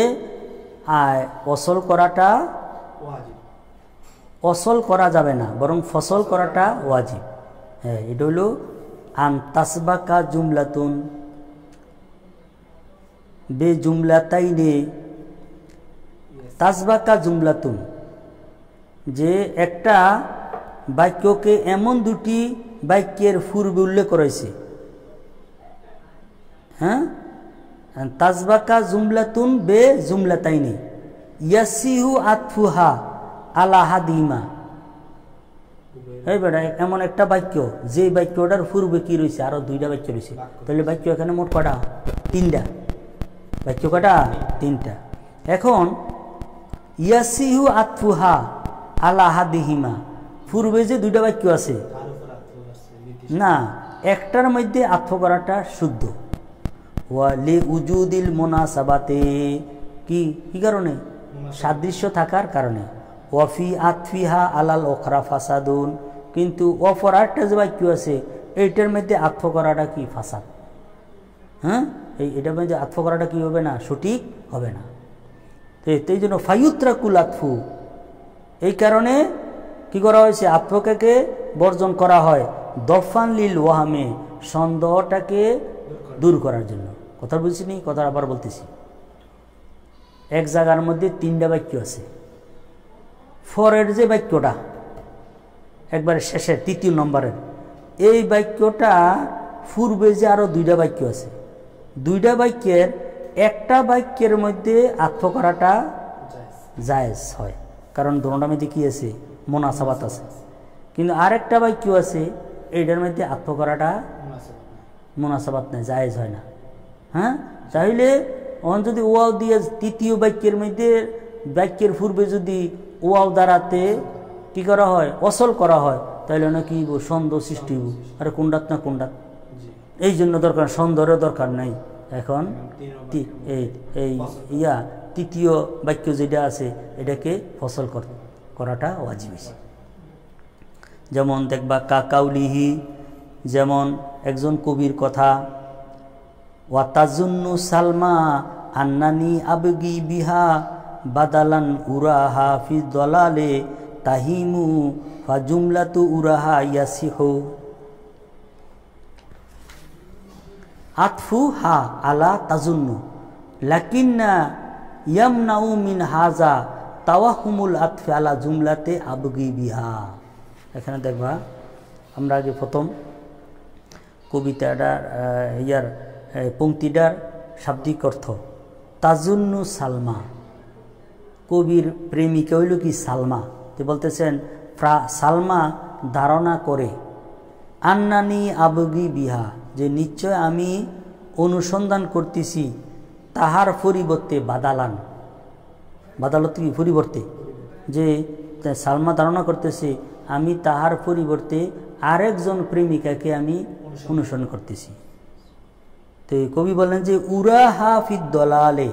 অসল করা যাবে না, বরং ফসল করাটা ওয়াজিব। হ্যাঁ, এটা হলো আন তাসবাকা জুমলাতুন বে জুমলাতাইনে, তাসবাকা জুমলাতুন, যে একটা বাক্যকে এমন দুটি বাক্যের পূর্বে উল্লেখ করেছে। হ্যাঁ, তাসবাকা জুমলাতুন বে জুমলাতাইনে ইয়াসিহু আতফুহা আলা হাদিমা। এই বেটা, এমন একটা বাক্য যে বাক্যটার পূর্বে কি রয়েছে? আরো দুইটা বাক্য রয়েছে। তাহলে বাক্য এখানে মোট কটা? তিনটা। বাক্য কটা? তিনটা। এখন ইয়াসিহু আতফুহা আলা হাদিহিমা, পূর্বে যে দুইটা বাক্য আছে না, একটার মধ্যে আতফ করাটা শুদ্ধ। ওয়া লি উজুদিল মুনাসাবাতে, কি কারণে? সাদৃশ্য থাকার কারণে। ওয়াফি আতফিহা আলাল ওখরা ফাসাদুন, কিন্তু অপর আরেকটা যে বাক্য আছে এইটার মধ্যে আতফ করাটা কি? ফাসাদ। হ্যাঁ, এটার মধ্যে আতফ করাটা কি হবে না? সঠিক হবে না। তো এই জন্য ফায়ুতরাকুল আতফু, এই কারণে কি করা হয়েছে? আতফকে বর্জন করা হয় দফান লিল ওয়াহামে, সন্দেহটাকে দূর করার জন্য। কথা বুঝছিনি? কথা আবার বলতেছি। এক জায়গার মধ্যে 3টা বাক্য আছে। ফরের যে বাক্যটা একবারে শেষের 3য় নম্বরের, এই বাক্যটা পূর্বে যে আরো 2টা বাক্য আছে, 2টা বাক্যের একটা বাক্যের মধ্যে আত্ম করাটা জায়েজ হয়, কারণ দুটোটার মধ্যে কি আছে? মুনাসাবাত আছে। কিন্তু আরেকটা বাক্য আছে এইটার মধ্যে আত্ম করাটা মুনাসাবাত নাই, জায়েজ হয় না। হ্যাঁ, তাহলে যদি ওয়াও দিয়ে 3য় বাক্যের মধ্যে বাক্যের পূর্বে যদি ওয়াও দ্বারাতে কি করা হয়? অসল করা হয়, তাহলে না কি সন্দেহ সৃষ্টি হইব, আরে কোনটাত না কোনটাত। এই জন্য দরকার, সন্দেহের দরকার নাই। এখন এই 3য় বাক্য যেটা আছে এটাকে ফসল করাটা ওয়াজিব। যেমন দেখবা কাকাউলিহি, যেমন একজন কবির কথা, ওয়াতাজুন্নু সালমা আন্নানি আবগি বিহা বাদালান উরাহা ফি দলালে তাহিমু ফা জুমলাতু উরাহা ইয়াসিহু। আতফু হা আলা তাজুন্নু লাকিন্না ইয়ামনাউ মিন হাজা তাওয়াহুমুল আতফি আলা জুমলাতে আবগি বিহা। এখানে দেখবা আমরা আগে প্রথম কবিতাটার পংক্তিটার শাব্দিক অর্থ। তাজুন্নু সালমা, কবির প্রেমিকা হইল কি? সালমা। তো বলতেছেন সালমা ধারণা করে, আন্নানি আবগি বিহা, যে নিশ্চয় আমি অনুসন্ধান করতেছি তাহার পরিবর্তে বাদালান। বাদালত কি? পরিবর্তে। যে সালমা ধারণা করতেছে আমি তাহার পরিবর্তে আরেকজন প্রেমিকাকে আমি অনুসরণ করতেছি। তো কবি বলেন যে উরাহা ফি দলালে,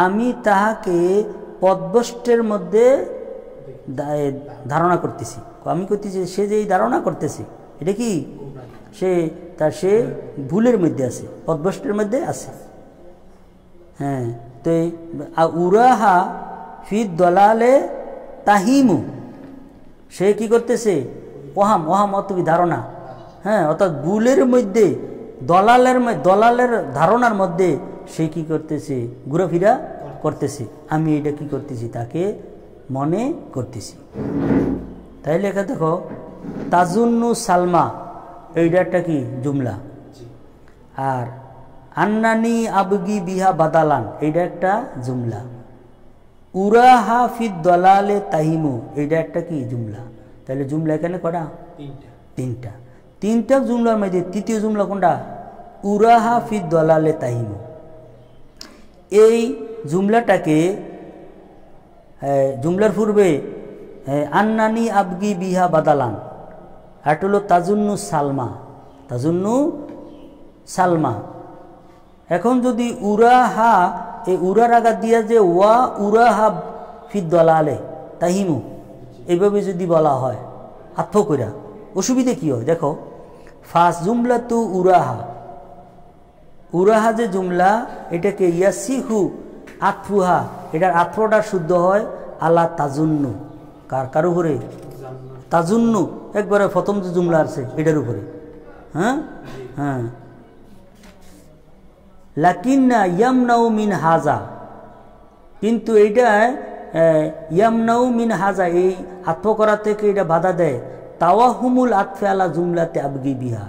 আমি তাহাকে পদভ্রষ্টের মধ্যে ধারণা করতেছি। আমি করতেছি সে যে ধারণা করতেছে এটা কি? সে ভুলের মধ্যে আছে, পদভ্রষ্টের মধ্যে আছে। হ্যাঁ, তো উরাহা ফি দলালে তাহিমু, সে কি করতেছে? ওহাম অতবি ধারণা। হ্যাঁ, অর্থাৎ ভুলের মধ্যে, দলালের ধারণার মধ্যে সে কি করতেছে? ঘুরাফিরা করতেছে। আমি এটা কি করতেছি? তাকে মনে করতেছি। তাই লেখা দেখো তাজুন্নু সালমা, এইটা একটা কি? জুমলা। আর আন্নানি আবগি বিহা বাদালান, এইটা একটা জুমলা। উরাহা ফি দলালে তাহিমু, এইটা একটা কি? জুমলা। তাহলে জুমলা এখানে কটা? 3টা। 3টা জুমলার মধ্যে 3য় জুমলা কোনটা? উরাহা ফি দলালে তাহিমু। এই জুমলাটাকে জুমলার পূর্বে আন্নানি আবগি বিহা বাদালান, এটা হলো তাজুন্নু সালমা। তাজুন্নু সালমা। এখন যদি উরাহা, এই উরার আঘাত দিয়া যে ওয়া উরাহা ফি দলালে তাহিমু, এইভাবে যদি বলা হয় আত্ম কইরা, অসুবিধে কি হয়? দেখো ফার্স্ট জুমলা তু উরাহা, উরাহা যে জুমলা এটাকে ইয়াসিহু আতফুহা, এটার আত্মটা শুদ্ধ হয় আলা তাজুন্নু। কার উপরে? তাজুন্নু, একবারে প্রথম যে জুমলা আছে এটার উপরে। হ্যাঁ হ্যাঁ, লাকিন্না ইয়ামনাউ মিন হাজা, কিন্তু এইটা ইয়ামনাউ মিন হাজা, এই আত্ম করা থেকে এটা বাধা দেয় তাওয়াহুমুল আতফে আলা জুমলাতে আবগি বিহা,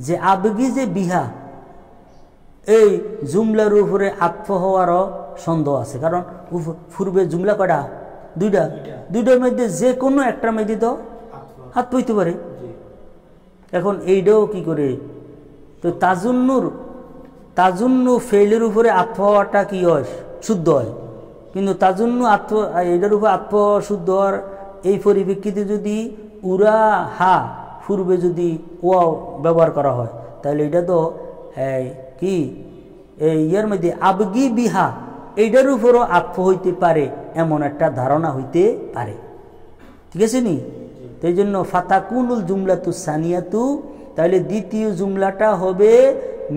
যে আবগি যে বিহা এই জুমলার উপরে আত্ম হওয়ারও সন্দেহ আছে। কারণ পূর্বে জুমলা কটা? 2টা। 2টার মধ্যে যে কোনো একটার মধ্যে তো আত্ম হইতে পারে। এখন এইটাও কি করে? তো তাজুন্নু ফেলের উপরে আত্ম হওয়াটা কি হয়? শুদ্ধ হয়। কিন্তু তাজুন্নু এটার উপরে আত্ম শুদ্ধ হওয়ার এই পরিপ্রেক্ষিতে যদি উরা হা পূর্বে যদি ওয়া ব্যবহার করা হয়, তাহলে এটা তো কি ইয়ার মধ্যে আবগি বিহা, এইটার উপরও আত্ম হইতে পারে এমন একটা ধারণা হইতে পারে। ঠিক আছে নি? তাই জন্য ফাতাকুনুল জুমলাতু সানিয়াতু, তাহলে দ্বিতীয় জুমলাটা হবে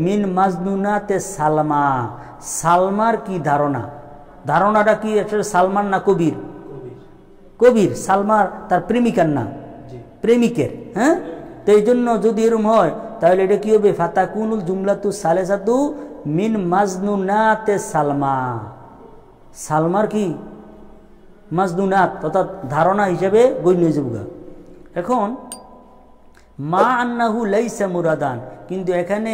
মিন মাজনুনাতে সালমা। সালমার কি ধারণা? ধারণাটা কি? সালমান না কবির? কবির। সালমার তার প্রেমিকার না। প্রেমিকের। হ্যাঁ, তো এই জন্য যদি এরকম হয় তাহলে এটা কি হবে? ফাতাকুনুল জুমলাতু সালেসাতু মিন মাজনুনাতে সালমা। সালমার কি মাজনুনাত অর্থাৎ ধারণা হিসেবে গণ্য হয়ে যাবে। এখন মা আন্নাহু লাইসা মুরাদান, কিন্তু এখানে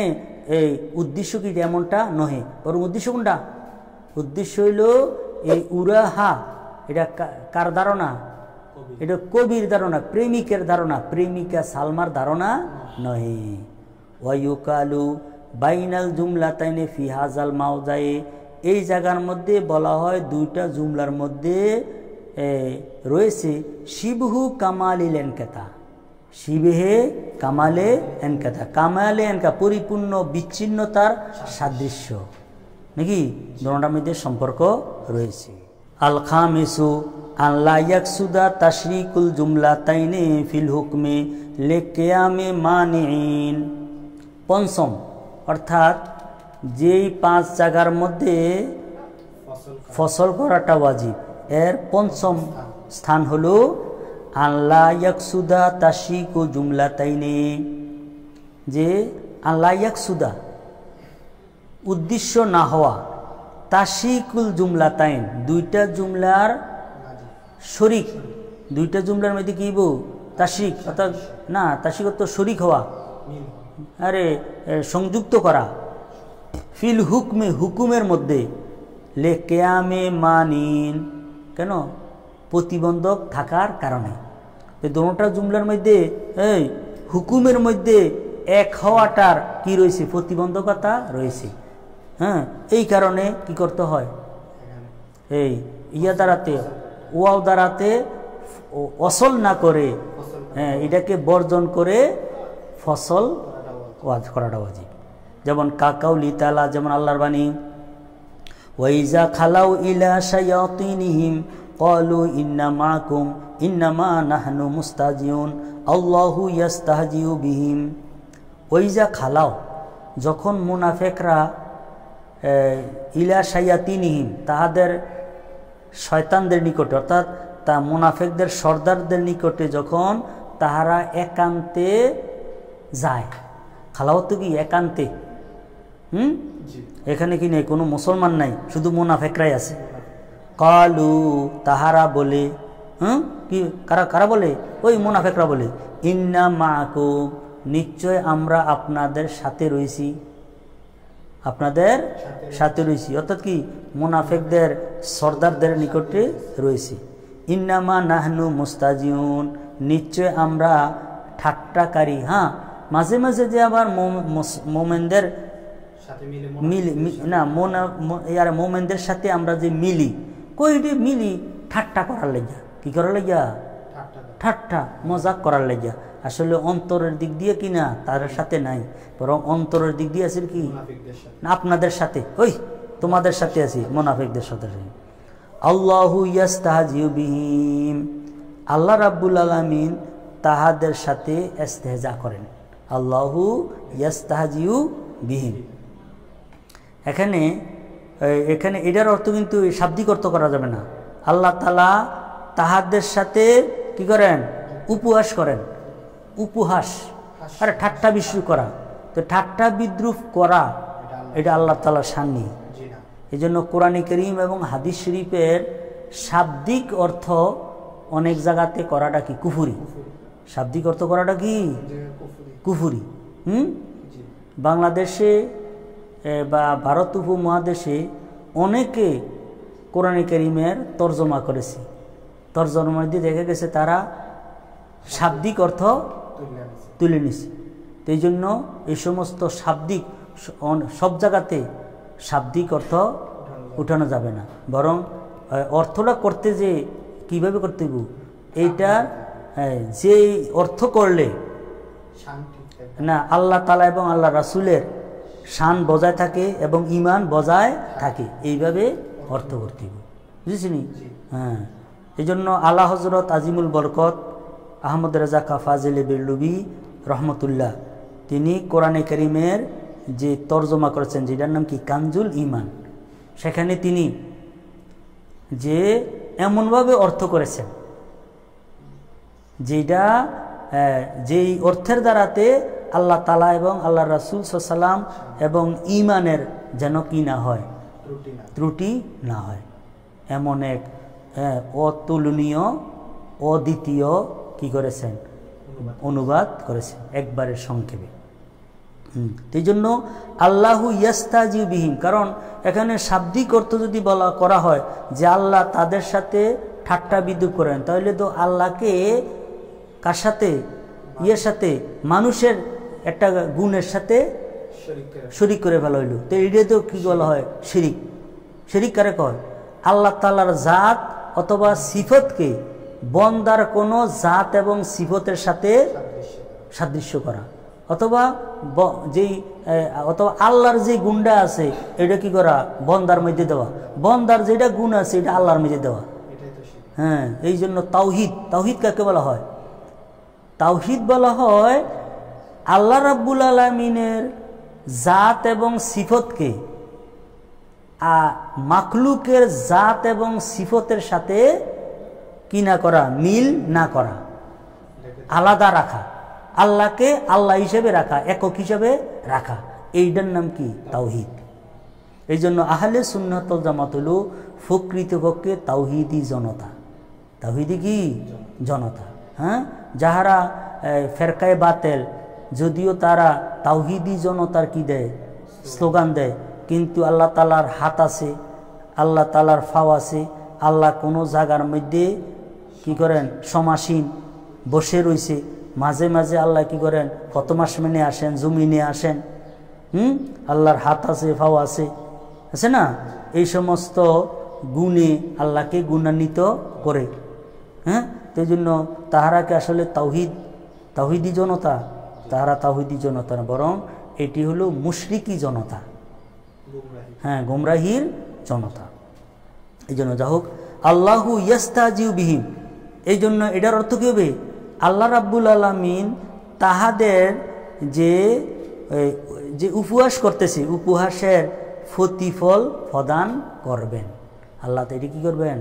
এই উদ্দেশ্য কি এমনটা নহে, বরং উদ্দেশ্য কোনটা? উদ্দেশ্য হইল এই উরাহা, এটা কার ধারণা? এটা কবির ধারণা, প্রেমিকের ধারণা, প্রেমিকা সালমার ধারণা নহে। ওয়ায়ুকালু বাইনাল জুমলাতাইনে ফি হাজাল মাওজায়ে, এই জায়গার মধ্যে বলা হয় দুইটা জুমলার মধ্যে রয়েছে শিবহু কামালিল এনকাতা, শিবেহে কামালে এনকাতা, কামালে এনকা পরিপূর্ণ বিচ্ছিন্নতার সাদৃশ্য, নাকি দুটোটার মধ্যে সম্পর্ক রয়েছে। আল খামিসু আল্লাহ ইয়াকসুদা তাশরিকুল জুমলাতাইনে ফিল হুকমে লিকিয়ামে মানিন। পঞ্চম, অর্থাৎ যেই 5 জায়গার মধ্যে ফসল করাটা ওয়াজিব, এর পঞ্চম স্থান হলো আল্লাহ ইয়াকসুদা তাশরিকু জুমলাতাইনে, যে আল্লাহ ইয়াকসুদা উদ্দেশ্য না হওয়া, তাশরিকুল জুমলাতাইন দুইটা জুমলার শরিক, দুইটা জুমলার মধ্যে কি বউ তাশরিক, অর্থাৎ না তাশরিক অর্থ শরিক হওয়া, আরে সংযুক্ত করা, ফিল হুকমে হুকুমের মধ্যে, লে কেয়ামে মানিন কেন? প্রতিবন্ধক থাকার কারণে। দুটোটা জুমলার মধ্যে এই হুকুমের মধ্যে এক হওয়াটার কি রয়েছে? প্রতিবন্ধকতা রয়েছে। হ্যাঁ, এই কারণে কি করতে হয়? এই ইয়া দ্বারাতে ওয়াও দ্বারাতে অসল না করে, হ্যাঁ, এটাকে বর্জন করে ফসল করাটা ওয়াজিব। যেমন কাকাউলি তাআলা, যেমন আল্লাহর বাণী, ওয়াইজা খালাউ ইলা শায়াতিনহিম ক্বালু ইন্না মাকুম ইন্নামা নাহনু মুস্তাজিউন আল্লাহু ইয়াস্তাহজিউ বিহিম। ওইজা খালাও, যখন মুনাফিকরা ইলা শায়াতিনহিম তাহাদের শয়তানদের নিকটে, অর্থাৎ তা মুনাফিকদের সর্দারদের নিকটে যখন তাহারা একান্তে যায়, খালাও তো কি একান্তে, এখানে কি নেই, কোনো মুসলমান নাই, শুধু মুনাফিকরাই আছে। কালু তাহারা বলে, কি কারা কারা বলে? ওই মুনাফিকরা বলে, ইন্না মাকুম নিশ্চয় আমরা আপনাদের সাথে রয়েছি, আপনাদের সাথে রয়েছি, অর্থাৎ কি মুনাফিকদের সর্দারদের নিকটে রয়েছি। ইন্নামা নাহনু মুস্তাজিউন নিশ্চয় আমরা ঠাট্টাকারী। হ্যাঁ, মাঝে মাঝে যে আবার মোমেনদের মিলি না মোমেনদের সাথে আমরা যে মিলি, কইটি মিলি ঠাট্টা করার লাগিয়া, কি করার লাগিয়া? ঠাট্টা মজাক করার লাগিয়া। আসলে অন্তরের দিক দিয়ে কিনা তার সাথে নাই, বরং অন্তরের দিক দিয়ে আছে কি না আপনাদের সাথে, ওই তোমাদের সাথে আছি, মুনাফিকদের সাথে। আল্লাহু ইয়াস্তাহজিউ বিহিম, আল্লাহ রাব্বুল আলামিন তাহাদের সাথে ইস্তেহজা করেন। আল্লাহু ইয়াস্তাহজিউ বিহিম, এখানে এখানে এটার অর্থ কিন্তু শাব্দিক অর্থ করা যাবে না। আল্লাহ তাআলা তাহাদের সাথে কি করেন? উপহাস করেন। উপহাস আরে ঠাট্টা বিদ্রুপ করা, তো ঠাট্টা বিদ্রুপ করা এটা আল্লাহ তাআলার শান নেই। এই জন্য কোরআনে কারীম এবং হাদিস শরীফের শাব্দিক অর্থ অনেক জায়গাতে করাটা কি কুফরি, শাব্দিক অর্থ করাটা কি কুফরি। বাংলাদেশে বা ভারত উপমহাদেশে অনেকে কোরআনে কারীমের তর্জমা করেছে, তর্জমার মধ্যে দেখা গেছে তারা শাব্দিক অর্থ তুলে নিছে। তো এই জন্য এই সমস্ত শাব্দিক সব জায়গাতে শাব্দিক অর্থ উঠানো যাবে না, বরং অর্থটা করতে যে কিভাবে করতে হবে এইটা যে অর্থ করলে না আল্লাহ তাআলা এবং আল্লাহ রাসূলের শান বজায় থাকে এবং ঈমান বজায় থাকে, এইভাবে অর্থ করতে হবে, বুঝেছিনি? হ্যাঁ, এই জন্য আলা হযরত আজিমুল বরকত আহমদ রাজা ফাজিল বেরলুবি রহমতুল্লাহ তিনি কোরআনে কারীমের যে তর্জমা করেছেন, যেটার নাম কি কানজুল ঈমান, সেখানে তিনি যে এমনভাবে অর্থ করেছেন যেটা যেই অর্থের দ্বারাতে আল্লাহ তাআলা এবং আল্লাহ রাসূল সাল্লাল্লাহু আলাইহি ওয়াসাল্লাম এবং ঈমানের যেন কি না হয়, ত্রুটি না হয়, এমন এক অতুলনীয় অদ্বিতীয় কি করেছেন, অনুবাদ করেছেন একবারের সংক্ষেপে। এই জন্য আল্লাহু ইয়াস্তাজি বিহিম, কারণ এখানে শাব্দিক অর্থ যদি করা হয় যে আল্লাহ তাদের সাথে ঠাট্টা বিদ্রুপ করেন, তাহলে তো আল্লাহকে কার সাথে, ইয়ের সাথে, মানুষের একটা গুণের সাথে শরিক করে ফেলা হইল। তো এটা তো কি বলা হয়, শিরিক। শিরিক কারে কয়? আল্লাহ তাআলার জাত অথবা সিফতকে বন্দার কোনো জাত এবং সিফতের সাথে সাদৃশ্য করা, অথবা আল্লাহর যে গুণটা আছে এটা কি করা, বন্দার মধ্যে দেওয়া, বন্দার যেটা গুণ আছে এটা আল্লাহর মধ্যে দেওয়া। হ্যাঁ, এই জন্য তাওহীদ, তাওহীদ কাকে বলা হয়? তাওহীদ বলা হয় আল্লাহ রাব্বুল আলামিনের জাত এবং সিফতকে মাখলুকের জাত এবং সিফতের সাথে কি না করা, মিল না করা, আলাদা রাখা, আল্লাহকে আল্লাহ হিসেবে রাখা, একক হিসেবে রাখা, এইটার নাম কি, তাওহীদ। এই জন্য আহলে সুন্নাত ওয়াল জামাত হলো প্রকৃতপক্ষে তাওহীদি জনতা। তাওহীদি কি জনতা। হ্যাঁ, যাহারা ফেরকায়ে বাতেল, যদিও তারা তাওহীদি জনতার কি দেয়, স্লোগান দেয়, কিন্তু আল্লাহ তাআলার হাত আছে, আল্লাহ তাআলার ফাও আছে, আল্লাহ কোনো জায়গার মধ্যে কি করেন, সমাসীন বসে রয়েছে, মাঝে মাঝে আল্লাহ কি করেন, প্রথম আসমানে আসেন, জমিনে আসেন, আল্লাহর হাত আছে, ফাও আছে, আছে না, এই সমস্ত গুণে আল্লাহকে গুণান্বিত করে। হ্যাঁ, তো এই জন্য তাহারাকে আসলে তাওহীদি জনতা, তাহারা তাওহীদি জনতা না, বরং এটি হলো মুশরিকি জনতা, হ্যাঁ, গুমরাহির জনতা। এই জন্য যা হোক, আল্লাহু ইয়াস্তাজিউ বিহিম, এই জন্য এটার অর্থ কি হবে, আল্লাহ রাব্বুল আলামিন তাহাদের যে উপহাস করতেছে, উপহাসের প্রতিফল প্রদান করবেন। আল্লাহ তো এটি কি করবেন,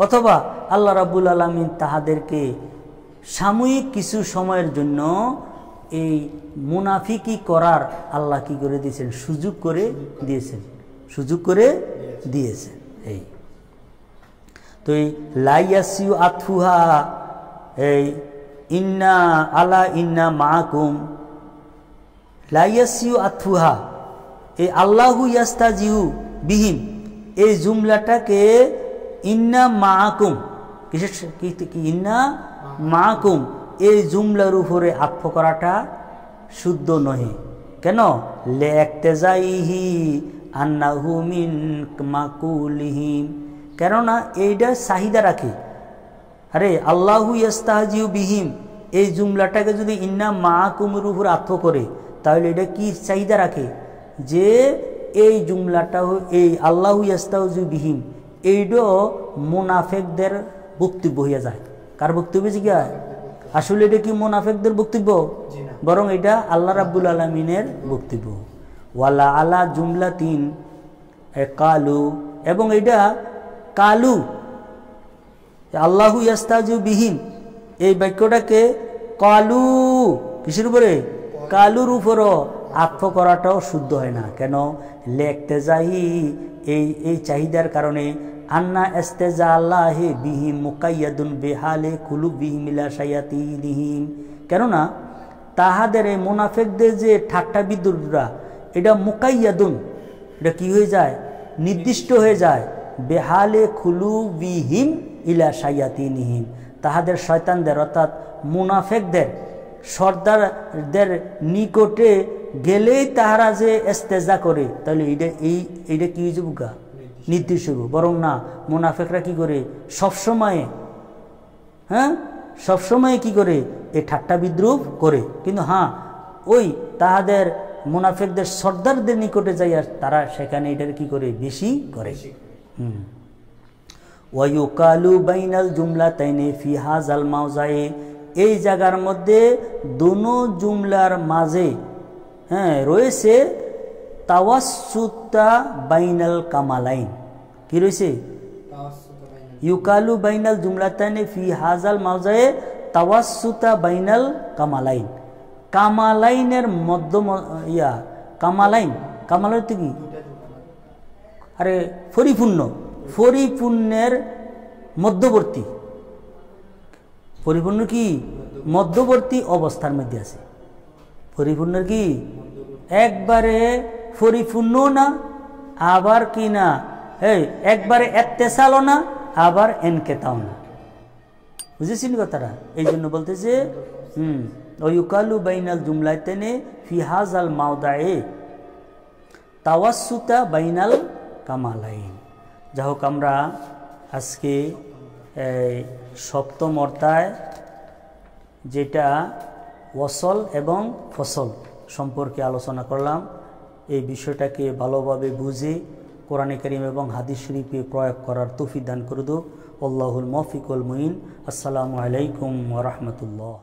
অথবা আল্লাহ রাব্বুল আলামিন তাহাদেরকে সাময়িক কিছু সময়ের জন্য এই মুনাফিকি করার আল্লাহ কি করে দিয়েছেন, সুযোগ করে দিয়েছেন, সুযোগ করে দিয়েছেন। এই তো এই লাইয়াসিউ আতফুহা, এই ইন্না আলা ইন্না মাকুম, লাইয়াসিউ আতফুহা, এই আল্লাহু ইয়াস্তাজিউ বিহিম, এই জুমলাটাকে ইন্না মাকুম, কিসের কি, ইন্না মাকুম, এই জুমলার উপরে আতফ করাটা শুদ্ধ নহে। কেন? লিইক্তিজাইহি আন্নাহু মিন মাকুলিহিম, কেননা এইটা চাহিদা রাখে। আরে আল্লাহু ইয়াস্তাজিউ বিহিম, এই জুমলাটাকে যদি ইন্না মাকুমের উপর আতফ করে, তাহলে এটা কি চাহিদা রাখে, যে এই জুমলাটা, এই আল্লাহু ইয়াস্তাজিউ বিহিম, এইটা মুনাফিকদের বক্তব্য হইয়া যায়। কার বক্তব্য জিজ্ঞা? আসলে এটা কি মুনাফিকদের বক্তব্য? বরং এটা আল্লাহ রাব্বুল আলামিনের বক্তব্য। ওয়ালা আলা জুমলাতিন কালু, এবং এটা কালু, আল্লাহু ইয়াস্তাজিউ বিহিম, এই বাক্যটাকে কালু, কিসের উপরে? কালুর উপরও আতফ করাটাও শুদ্ধ হয় না। কেন? লিইক্তিজাহি, এই চাহিদার কারণে, আন্না ইস্তেজা আল্লাহি বিহিম মুকাইয়াদুন বিহালে কুলুবিহিম ইলা শায়াতিনিহিম, কেননা তাহাদের এই মুনাফিকদের যে ঠাট্টা বিদ্রুপরা, এটা মুকাইয়াদুন, এটা কি হয়ে যায়, নির্দিষ্ট হয়ে যায়, বেহালে কুলুবিহিম ইলা শায়াতিনিহিম, তাহাদের শয়তানদের অর্থাৎ মুনাফিকদের সর্দারদের নিকটে গেলেই তাহারা যে ইস্তেজা করে, তাহলে এইটা কি হয়ে যাবে, নির্দিষ্ট। বরং না, মুনাফিকরা কি করে সবসময়, হ্যাঁ, সবসময় কি করে, এই ঠাট্টা বিদ্রুপ করে, কিন্তু হ্যাঁ, ওই তাহাদের মুনাফিকদের সর্দারদের নিকটে যাইয়া তারা সেখানে এটার কি করে, বেশি করে। ওয়ায়ুকালু বাইনাল জুমলাতাইনি ফি হাযাল মাওজাই, এই জায়গার মধ্যে দোনো জুমলার মাঝে, হ্যাঁ, রয়েছে তাওয়াসসুতা বাইনাল কামালাইন, কি রয়েছে, ইউকালু বাইনাল জুমলাতাইনি ফি হাযাল মাওজাই তাওয়াসসুতা বাইনাল কামালাইন, কামালাইনের মধ্য কামালাইন, কামালাইন কি আরে পরিপূর্ণ, পরিপূর্ণের মধ্যবর্তী, পরিপূর্ণ কি মধ্যবর্তী অবস্থার মধ্যে আছে। পরিপূর্ণের কি একবারে পরিপূর্ণ না, আবার কি না একবারে এত্তেসালও না, আবার এনকেতাও না। বুঝেছেন কথাটা? এই জন্য বলতেছে ওয়ুকালু বাইনাল জুমলাতাইনি ফি হাযাল মাওদায়ে তাওয়াসসুতা বাইনাল কামালাইন। যাই হোক, আমরা আজকে সপ্তম অর্থায় যেটা ওয়াসল এবং ফসল সম্পর্কে আলোচনা করলাম, এই বিষয়টাকে ভালোভাবে বুঝে কোরআনে কারীম এবং হাদিস শরীফে প্রয়োগ করার তৌফিক দান করে দাও। আল্লাহুল মুওয়াফিক ওয়াল মুঈন। আসসালামু আলাইকুম ওয়া রাহমাতুল্লাহ।